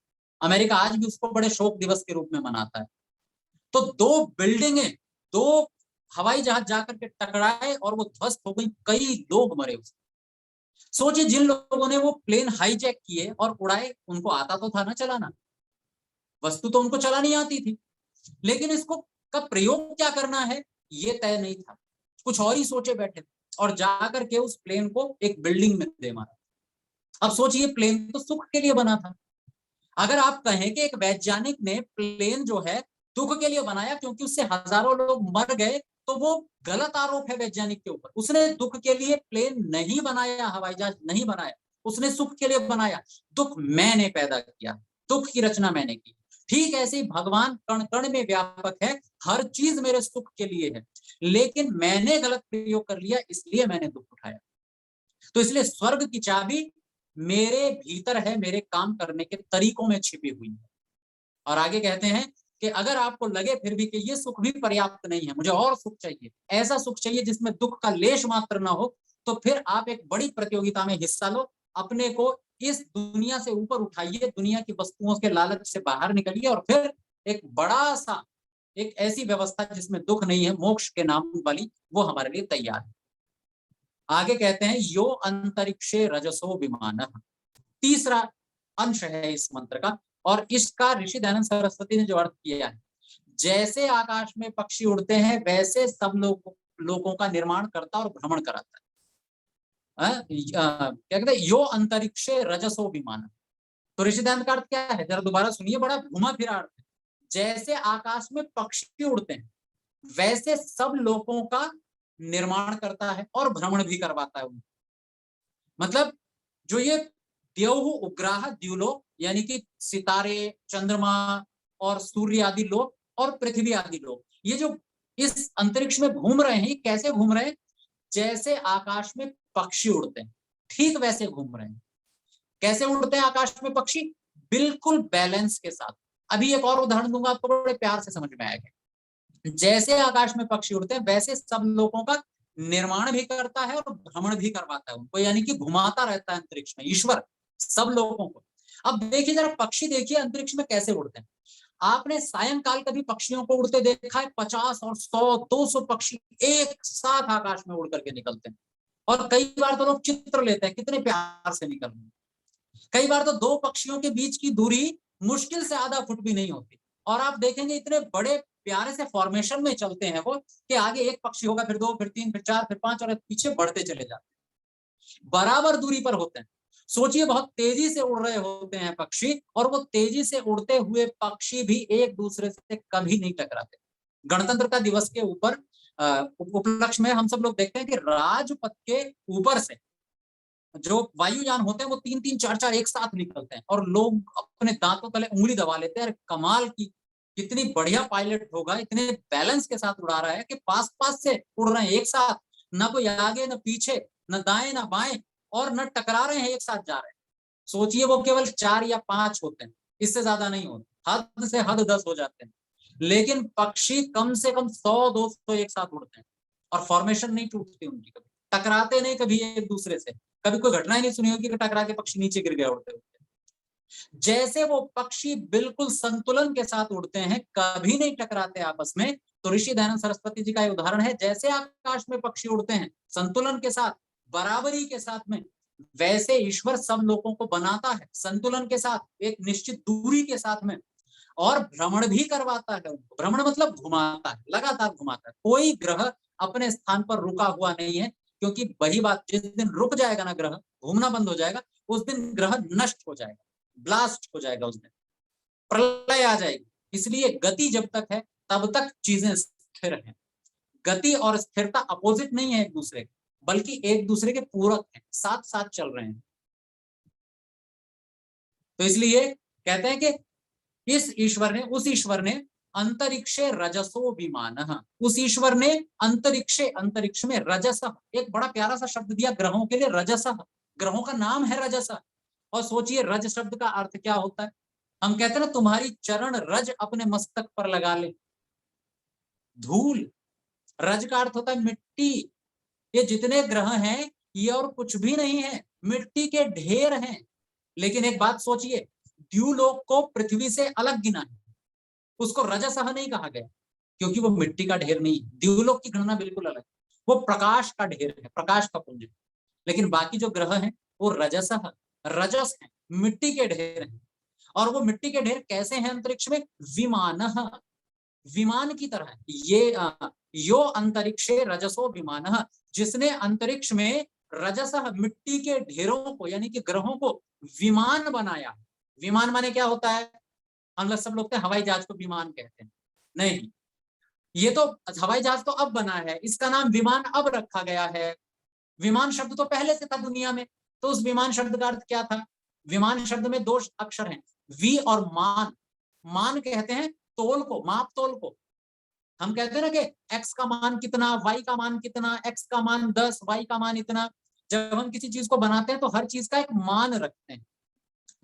अमेरिका आज भी उसको बड़े शोक दिवस के रूप में मनाता है। तो दो बिल्डिंगें, दो हवाई जहाज जाकर के टकराए और वो ध्वस्त हो गई, कई लोग मरे उसमें। सोचिए, जिन लोगों ने वो प्लेन हाईजैक किए और उड़ाए, उनको आता तो था ना चलाना, वस्तु तो उनको चलानी आती थी, लेकिन इसको का प्रयोग क्या करना है ये तय नहीं था। कुछ और ही सोचे बैठे और जाकर के उस प्लेन को एक बिल्डिंग में दे मारा। अब सोचिए, प्लेन तो सुख के लिए बना था। अगर आप कहें कि एक वैज्ञानिक ने प्लेन जो है दुख के लिए बनाया क्योंकि उससे हजारों लोग मर गए, तो वो गलत आरोप है वैज्ञानिक के ऊपर। उसने दुख के लिए प्लेन नहीं बनाया, हवाई जहाज नहीं बनाया, उसने सुख के लिए बनाया। दुख मैंने पैदा किया, दुख की रचना मैंने की। ठीक ऐसे ही भगवान कण कण में व्यापक है, हर चीज मेरे सुख के लिए है, लेकिन मैंने गलत प्रयोग कर लिया, इसलिए मैंने दुख उठाया। तो इसलिए स्वर्ग की चाबी मेरे भीतर है, मेरे काम करने के तरीकों में छिपी हुई है। और आगे कहते हैं कि अगर आपको लगे फिर भी कि ये सुख भी पर्याप्त नहीं है, मुझे और सुख चाहिए, ऐसा सुख चाहिए जिसमें दुख का लेश मात्र ना हो, तो फिर आप एक बड़ी प्रतियोगिता में हिस्सा लो, अपने को इस दुनिया से ऊपर उठाइए, दुनिया की वस्तुओं के लालच से बाहर निकलिए और फिर एक बड़ा सा, एक ऐसी व्यवस्था जिसमें दुख नहीं है, मोक्ष के नाम वाली, वो हमारे लिए तैयार है। आगे कहते हैं यो अंतरिक्षे रजसो विमान, तीसरा अंश है इस मंत्र का, और इसका ऋषि दयानंद सरस्वती ने जो अर्थ किया है, जैसे आकाश में पक्षी उड़ते हैं वैसे सब लोगों का निर्माण करता और भ्रमण कराता है। क्या कहते हैं, यो अंतरिक्षे रजसो विमान। तो ऋषि दयानंद का अर्थ क्या है, जरा दोबारा सुनिए, बड़ा घुमा फिरा अर्थ है। जैसे आकाश में पक्षी उड़ते हैं वैसे सब लोगों का निर्माण करता है और भ्रमण भी करवाता है उनको। मतलब जो ये द्यौः उपग्रह द्युलोक, यानी कि सितारे, चंद्रमा और सूर्य आदि लोक और पृथ्वी आदि लोक, ये जो इस अंतरिक्ष में घूम रहे हैं, कैसे घूम रहे हैं, जैसे आकाश में पक्षी उड़ते हैं ठीक वैसे घूम रहे हैं। कैसे उड़ते हैं आकाश में पक्षी, बिल्कुल बैलेंस के साथ। अभी एक और उदाहरण दूंगा आपको, बड़े प्यार से समझ में आएगा। जैसे आकाश में पक्षी उड़ते हैं वैसे सब लोगों का निर्माण भी करता है और भ्रमण भी करवाता है उनको, यानी कि घुमाता रहता है अंतरिक्ष में ईश्वर सब लोगों को। अब देखिए जरा, पक्षी देखिए अंतरिक्ष में कैसे उड़ते हैं। आपने सायंकाल कभी पक्षियों को उड़ते देखा है? 50 और 100 200 पक्षी एक साथ आकाश में उड़ करके निकलते हैं, और कई बार तो लोग चित्र लेते हैं कितने प्यार से निकल रहे हैं। कई बार तो दो पक्षियों के बीच की दूरी मुश्किल से आधा फुट भी नहीं होती, और आप देखेंगे इतने बड़े प्यारे से फॉर्मेशन में चलते हैं वो, कि आगे एक पक्षी होगा, फिर दो, फिर तीन, फिर चार, फिर पांच, और पीछे बढ़ते चले जाते हैं, बराबर दूरी पर होते हैं। सोचिए, बहुत तेजी से उड़ रहे होते हैं पक्षी, और वो तेजी से उड़ते हुए पक्षी भी एक दूसरे से कभी नहीं टकराते। गणतंत्रता दिवस के ऊपर उपलक्ष्य में हम सब लोग देखते हैं कि राजपथ के ऊपर से जो वायुयान होते हैं वो 3-3 4-4 एक साथ निकलते हैं, और लोग अपने दांतों तले उंगली दबा लेते हैं, अरे कमाल की, कितनी बढ़िया पायलट होगा, इतने बैलेंस के साथ उड़ा रहा है कि पास पास से उड़ रहे हैं एक साथ, ना कोई आगे ना पीछे, न दाएं ना बाएं, और न टकरा रहे हैं, एक साथ जा रहे हैं। सोचिए, वो केवल 4 या 5 होते हैं, इससे ज्यादा नहीं होते, हद से हद 10 हो जाते हैं, लेकिन पक्षी कम से कम 100-200 एक साथ उड़ते हैं, और फॉर्मेशन नहीं टूटती उनकी, कभी टकराते नहीं कभी एक दूसरे से। कभी कोई घटना ही नहीं सुनी होगी कि टकरा के पक्षी नीचे गिर गया उड़ते उड़ते। जैसे वो पक्षी बिल्कुल संतुलन के साथ उड़ते हैं, कभी नहीं टकराते आपस में, तो ऋषि दयानंद सरस्वती जी का उदाहरण है, जैसे आकाश में पक्षी उड़ते हैं संतुलन के साथ, बराबरी के साथ में, वैसे ईश्वर सब लोगों को बनाता है संतुलन के साथ, एक निश्चित दूरी के साथ में, और भ्रमण भी करवाता है उनको। भ्रमण मतलब घुमाता है, लगातार घुमाता है। कोई ग्रह अपने स्थान पर रुका हुआ नहीं है, क्योंकि वही बात, जिस दिन रुक जाएगा ना ग्रह, घूमना बंद हो जाएगा, उस दिन ग्रह नष्ट हो जाएगा, ब्लास्ट हो जाएगा, उस दिन प्रलय आ जाएगी। इसलिए गति जब तक है तब तक चीजें स्थिर हैं। गति और स्थिरता अपोजिट नहीं है एक दूसरे के, बल्कि एक दूसरे के पूरक हैं, साथ साथ चल रहे हैं। तो इसलिए कहते हैं कि इस ईश्वर ने, उस ईश्वर ने अंतरिक्षे रजसो विमानः, उस ईश्वर ने अंतरिक्षे, अंतरिक्ष में रजस, एक बड़ा प्यारा सा शब्द दिया ग्रहों के लिए, रजस, ग्रहों का नाम है रजस। और सोचिए रज शब्द का अर्थ क्या होता है। हम कहते हैं ना तुम्हारी चरण रज अपने मस्तक पर लगा ले, धूल, रज का अर्थ होता है मिट्टी। ये जितने ग्रह हैं ये और कुछ भी नहीं है, मिट्टी के ढेर हैं। लेकिन एक बात सोचिए, द्युलोक को पृथ्वी से अलग गिना है, उसको रजसह नहीं कहा गया क्योंकि वो मिट्टी का ढेर नहीं। द्युलोक की गणना बिल्कुल अलग, वो प्रकाश का ढेर है, प्रकाश का पुंज है। लेकिन बाकी जो ग्रह हैं वो रजसह, रजस है, मिट्टी के ढेर हैं। और वो मिट्टी के ढेर कैसे हैं अंतरिक्ष में? विमानः, विमान की तरह। ये यो अंतरिक्षे रजसो विमानः, जिसने अंतरिक्ष में रजसः, मिट्टी के ढेरों को यानी कि ग्रहों को विमान बनाया। विमान माने क्या होता है? हम लोग सब लोग हवाई जहाज को विमान कहते हैं, नहीं, ये तो हवाई जहाज तो अब बना है, इसका नाम विमान अब रखा गया है। विमान शब्द तो पहले से था दुनिया में, तो उस विमान शब्द का अर्थ क्या था? विमान शब्द में दो अक्षर हैं, वी और मान। मान कहते हैं तोल को, माप तोल को। हम कहते हैं ना कि x का मान कितना, y का मान कितना, x का मान 10, y का मान इतना। जब हम किसी चीज को बनाते हैं तो हर चीज का एक मान रखते हैं।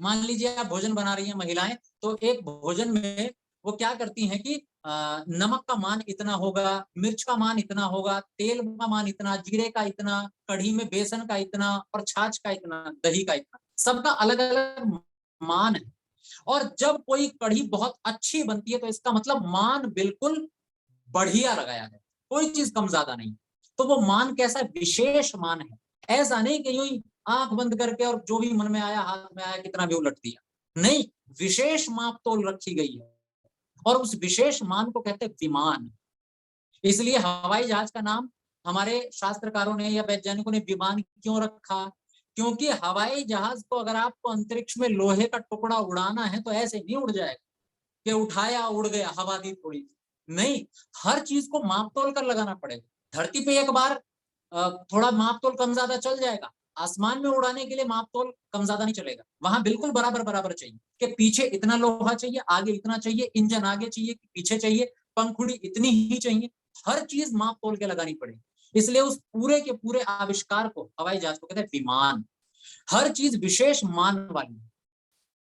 मान लीजिए आप भोजन बना रही हैं महिलाएं, तो एक भोजन में वो क्या करती हैं कि नमक का मान इतना होगा, मिर्च का मान इतना होगा, तेल का मान इतना, जीरे का इतना, कढ़ी में बेसन का इतना, और छाछ का इतना, दही का इतना, सबका अलग अलग मान है। और जब कोई कढ़ी बहुत अच्छी बनती है तो इसका मतलब मान बिल्कुल बढ़िया लगाया है, कोई चीज कम ज्यादा नहीं। तो वो मान कैसा है? विशेष मान है। ऐसा नहीं कि यूं ही आंख बंद करके और जो भी मन में आया, हाथ में आया, कितना भी उलट दिया, नहीं, विशेष माप तोल रखी गई है और उस विशेष मान को कहते हैं विमान। इसलिए हवाई जहाज का नाम हमारे शास्त्रकारों ने या वैज्ञानिकों ने विमान क्यों रखा? क्योंकि हवाई जहाज को अगर आपको अंतरिक्ष में लोहे का टुकड़ा उड़ाना है तो ऐसे नहीं उड़ जाएगा कि उठाया उड़ गया, हवा दी थोड़ी, नहीं, हर चीज को माप तोल कर लगाना पड़ेगा। धरती पे एक बार थोड़ा माप तोल कम ज्यादा चल जाएगा, आसमान में उड़ाने के लिए माप तोल कम ज्यादा नहीं चलेगा, वहां बिल्कुल बराबर बराबर चाहिए कि पीछे इतना लोहा चाहिए, आगे इतना चाहिए, इंजन आगे चाहिए कि पीछे चाहिए, पंखुड़ी इतनी ही चाहिए, हर चीज माप तोल के लगानी पड़ेगी। इसलिए उस पूरे के पूरे आविष्कार को हवाई जहाज को कहते हैं विमान। हर चीज विशेष मान वाली।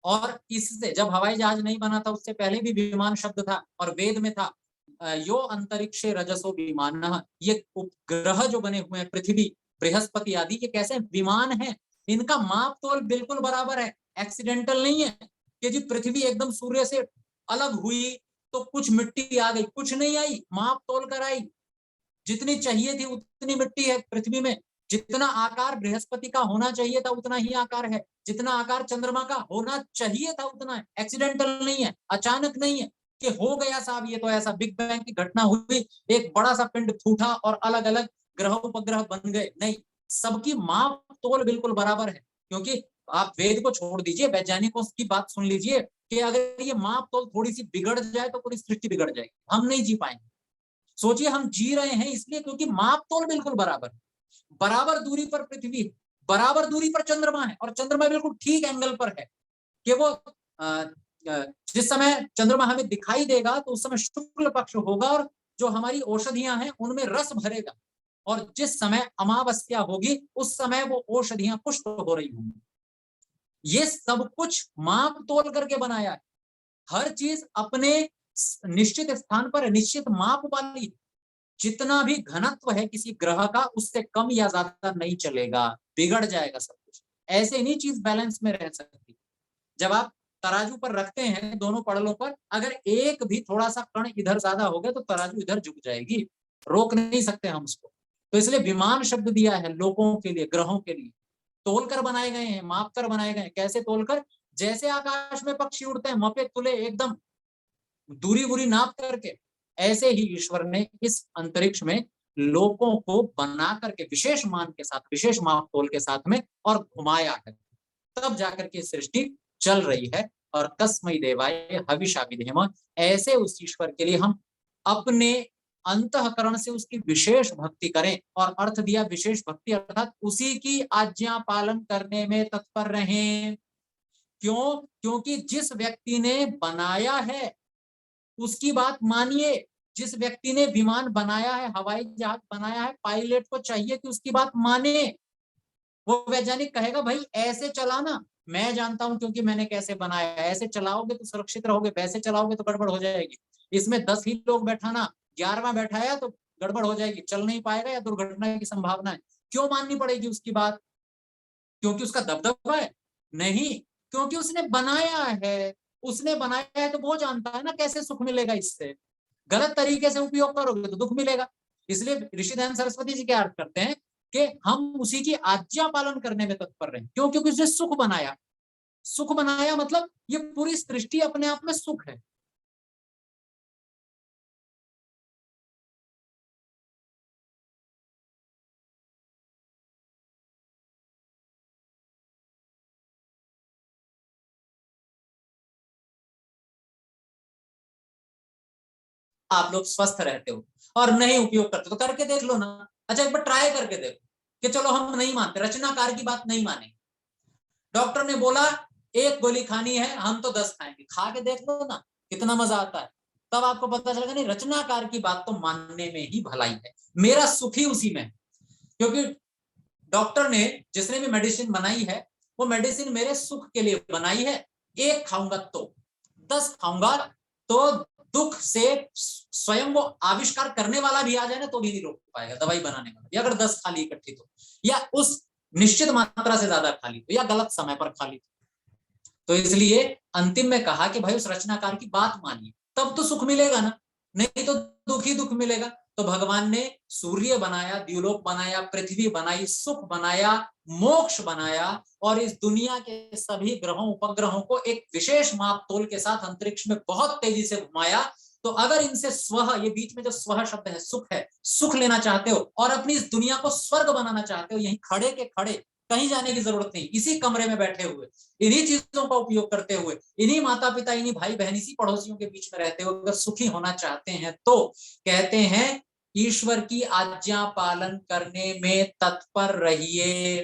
और इससे जब हवाई जहाज नहीं बना था उससे पहले भी विमान शब्द था और वेद में था यो अंतरिक्षे रजसो विमानः। ये उपग्रह जो बने हुए हैं, पृथ्वी, बृहस्पति आदि, ये कैसे विमान है, इनका माप तोल बिल्कुल बराबर है, एक्सीडेंटल नहीं है कि जी पृथ्वी एकदम सूर्य से अलग हुई तो कुछ मिट्टी आ गई, कुछ नहीं आई, माप तोल कर आई। जितनी चाहिए थी उतनी मिट्टी है पृथ्वी में, जितना आकार बृहस्पति का होना चाहिए था उतना ही आकार है, जितना आकार चंद्रमा का होना चाहिए था उतना है। एक्सीडेंटल नहीं है, अचानक नहीं है कि हो गया साहब ये तो ऐसा बिग बैंग की घटना हुई, एक बड़ा सा पिंड फूटा और अलग अलग ग्रह उपग्रह बन गए, नहीं, सबकी माप तोल बिल्कुल बराबर है। क्योंकि आप वेद को छोड़ दीजिए, वैज्ञानिकों की बात सुन लीजिए कि अगर ये माप तोल थोड़ी सी बिगड़ जाए तो पूरी सृष्टि बिगड़ जाएगी, हम नहीं जी पाएंगे। सोचिए हम जी रहे हैं इसलिए क्योंकि माप तोल बिल्कुल बराबर, बराबर दूरी पर पृथ्वी, बराबर दूरी पर चंद्रमा है और चंद्रमा बिल्कुल ठीक एंगल पर है कि वो जिस समय चंद्रमा हमें दिखाई देगा तो उस समय शुक्ल पक्ष होगा और जो हमारी औषधियां हैं उनमें रस भरेगा, और जिस समय अमावस्या होगी उस समय वो औषधियां पुष्ट हो रही होंगी। ये सब कुछ माप तोल करके बनाया है, हर चीज अपने निश्चित स्थान पर निश्चित माप वाली। जितना भी घनत्व है किसी ग्रह का उससे कम या ज्यादा नहीं चलेगा, बिगड़ जाएगा सब कुछ, ऐसे नहीं चीज बैलेंस में रह सकती। जब आप तराजू पर रखते हैं दोनों पड़लों पर, अगर एक भी थोड़ा सा कण इधर ज्यादा हो गया तो तराजू इधर झुक जाएगी, रोक नहीं सकते हम उसको। तो इसलिए विमान शब्द दिया है लोगों के लिए, ग्रहों के लिए, तोलकर बनाए गए हैं, माप कर बनाए गए हैं। कैसे तोलकर? जैसे आकाश में पक्षी उड़ते हैं मपे तुले एकदम दूरी वूरी नाप करके, ऐसे ही ईश्वर ने इस अंतरिक्ष में लोगों को बना करके विशेष मान के साथ, विशेष माप तोल के साथ में और घुमाया है, तब जाकर के सृष्टि चल रही है। और तस्मै देवाय हविषा विधेम, ऐसे उस ईश्वर के लिए हम अपने अंतःकरण से उसकी विशेष भक्ति करें। और अर्थ दिया विशेष भक्ति अर्थात उसी की आज्ञा पालन करने में तत्पर रहें। क्यों? क्योंकि जिस व्यक्ति ने बनाया है उसकी बात मानिए। जिस व्यक्ति ने विमान बनाया है, हवाई जहाज बनाया है, पायलट को चाहिए कि उसकी बात माने। वो वैज्ञानिक कहेगा भाई ऐसे चलाना, मैं जानता हूं क्योंकि मैंने कैसे बनाया है, ऐसे चलाओगे तो सुरक्षित रहोगे, वैसे चलाओगे तो गड़बड़ हो जाएगी। इसमें 10 ही लोग बैठाना, 11वां बैठाया तो गड़बड़ हो जाएगी, चल नहीं पाएगा या दुर्घटना की संभावना है। क्यों माननी पड़ेगी उसकी बात? क्योंकि उसका दबदबा है? नहीं, क्योंकि उसने बनाया है। उसने बनाया है तो वो जानता है ना कैसे सुख मिलेगा इससे। गलत तरीके से उपयोग करोगे तो दुख मिलेगा। इसलिए ऋषि दयानंद सरस्वती जी क्या अर्थ करते हैं कि हम उसी की आज्ञा पालन करने में तत्पर रहे। क्यों? क्योंकि उसने सुख बनाया। सुख बनाया मतलब ये पूरी सृष्टि अपने आप में सुख है। आप लोग स्वस्थ रहते हो और नहीं उपयोग करते तो करके देख लो ना। अच्छा एक बार ट्राई करके देखो कि चलो हम नहीं मानते, रचनाकार की बात नहीं मानेंगे। डॉक्टर ने बोला 1 गोली खानी है, हम तो 10 खाएंगे, खा के देख लो ना कितना मजा आता है। तब आपको पता चलेगा नहीं, रचनाकार की बात तो मानने में ही भलाई है। मेरा सुख ही उसी में है। क्योंकि डॉक्टर ने जिसने भी मेडिसिन बनाई है वो मेडिसिन मेरे सुख के लिए बनाई है। 1 खाऊंगा तो 10 खाऊंगा तो दुख से स्वयं वो आविष्कार करने वाला भी आ जाए ना तो भी नहीं रोक पाएगा दवाई बनाने वाला। या अगर 10 खा ली इकट्ठी तो, या उस निश्चित मात्रा से ज्यादा खा ली तो, या गलत समय पर खा ली तो इसलिए अंतिम में कहा कि भाई उस रचनाकार की बात मानिए, तब तो सुख मिलेगा ना, नहीं तो दुख ही दुख मिलेगा। तो भगवान ने सूर्य बनाया, द्युलोक बनाया, पृथ्वी बनाई, सुख बनाया, मोक्ष बनाया, और इस दुनिया के सभी ग्रहों उपग्रहों को एक विशेष माप तोल के साथ अंतरिक्ष में बहुत तेजी से घुमाया। तो अगर इनसे स्व, ये बीच में जो स्व शब्द है सुख है, सुख लेना चाहते हो और अपनी इस दुनिया को स्वर्ग बनाना चाहते हो, यहीं खड़े के खड़े, कहीं जाने की जरूरत नहीं, इसी कमरे में बैठे हुए, इन्हीं चीजों का उपयोग करते हुए, इन्हीं माता पिता, इन्हीं भाई बहन, इसी पड़ोसियों के बीच में रहते हुए अगर सुखी होना चाहते हैं तो कहते हैं ईश्वर की आज्ञा पालन करने में तत्पर रहिए।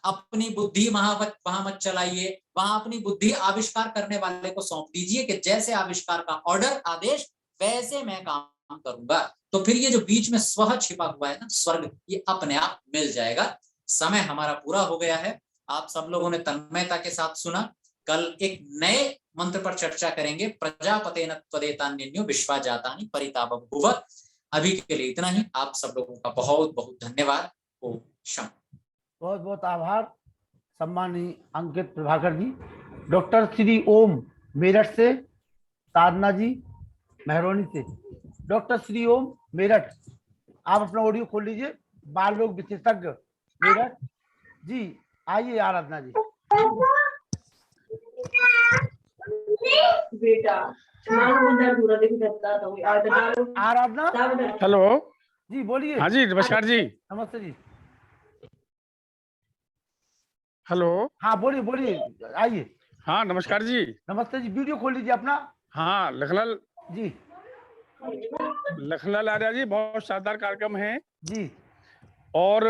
अपनी बुद्धि वहां मत चलाइए, वहां अपनी बुद्धि आविष्कार करने वाले को सौंप दीजिए कि जैसे आविष्कार का ऑर्डर, आदेश, वैसे मैं काम करूंगा। तो फिर ये जो बीच में स्व छिपा हुआ है ना स्वर्ग, ये अपने आप मिल जाएगा। समय हमारा पूरा हो गया है। आप सब लोगों ने तन्मयता के साथ सुना। कल एक नए मंत्र पर चर्चा करेंगे, प्रजापतेन त्वदेतान्यन्यो विश्वा जातानि परितापभूव। अभी के लिए इतना ही। आप सब लोगों का बहुत बहुत धन्यवाद। ओम शांति। बहुत बहुत आभार सम्मानीय अंकित प्रभाकर जी। डॉक्टर श्री ओम मेरठ से, साधना जी मेहरौनी से। डॉक्टर श्री ओम मेरठ, आप अपना ऑडियो खोल लीजिए। बाल रोग विशेषज्ञ मेरठ जी, आइए आराधना जी। बेटा आराधना, हेलो जी बोलिए। हाँ जी, नमस्कार जी। नमस्ते जी। हेलो, हाँ बोलिए बोलिए, आइए। हाँ नमस्कार जी। नमस्ते जी, वीडियो खोल लीजिए अपना। हाँ लखनलाल जी, लखनलाल आर्या जी, बहुत शानदार कार्यक्रम है जी, और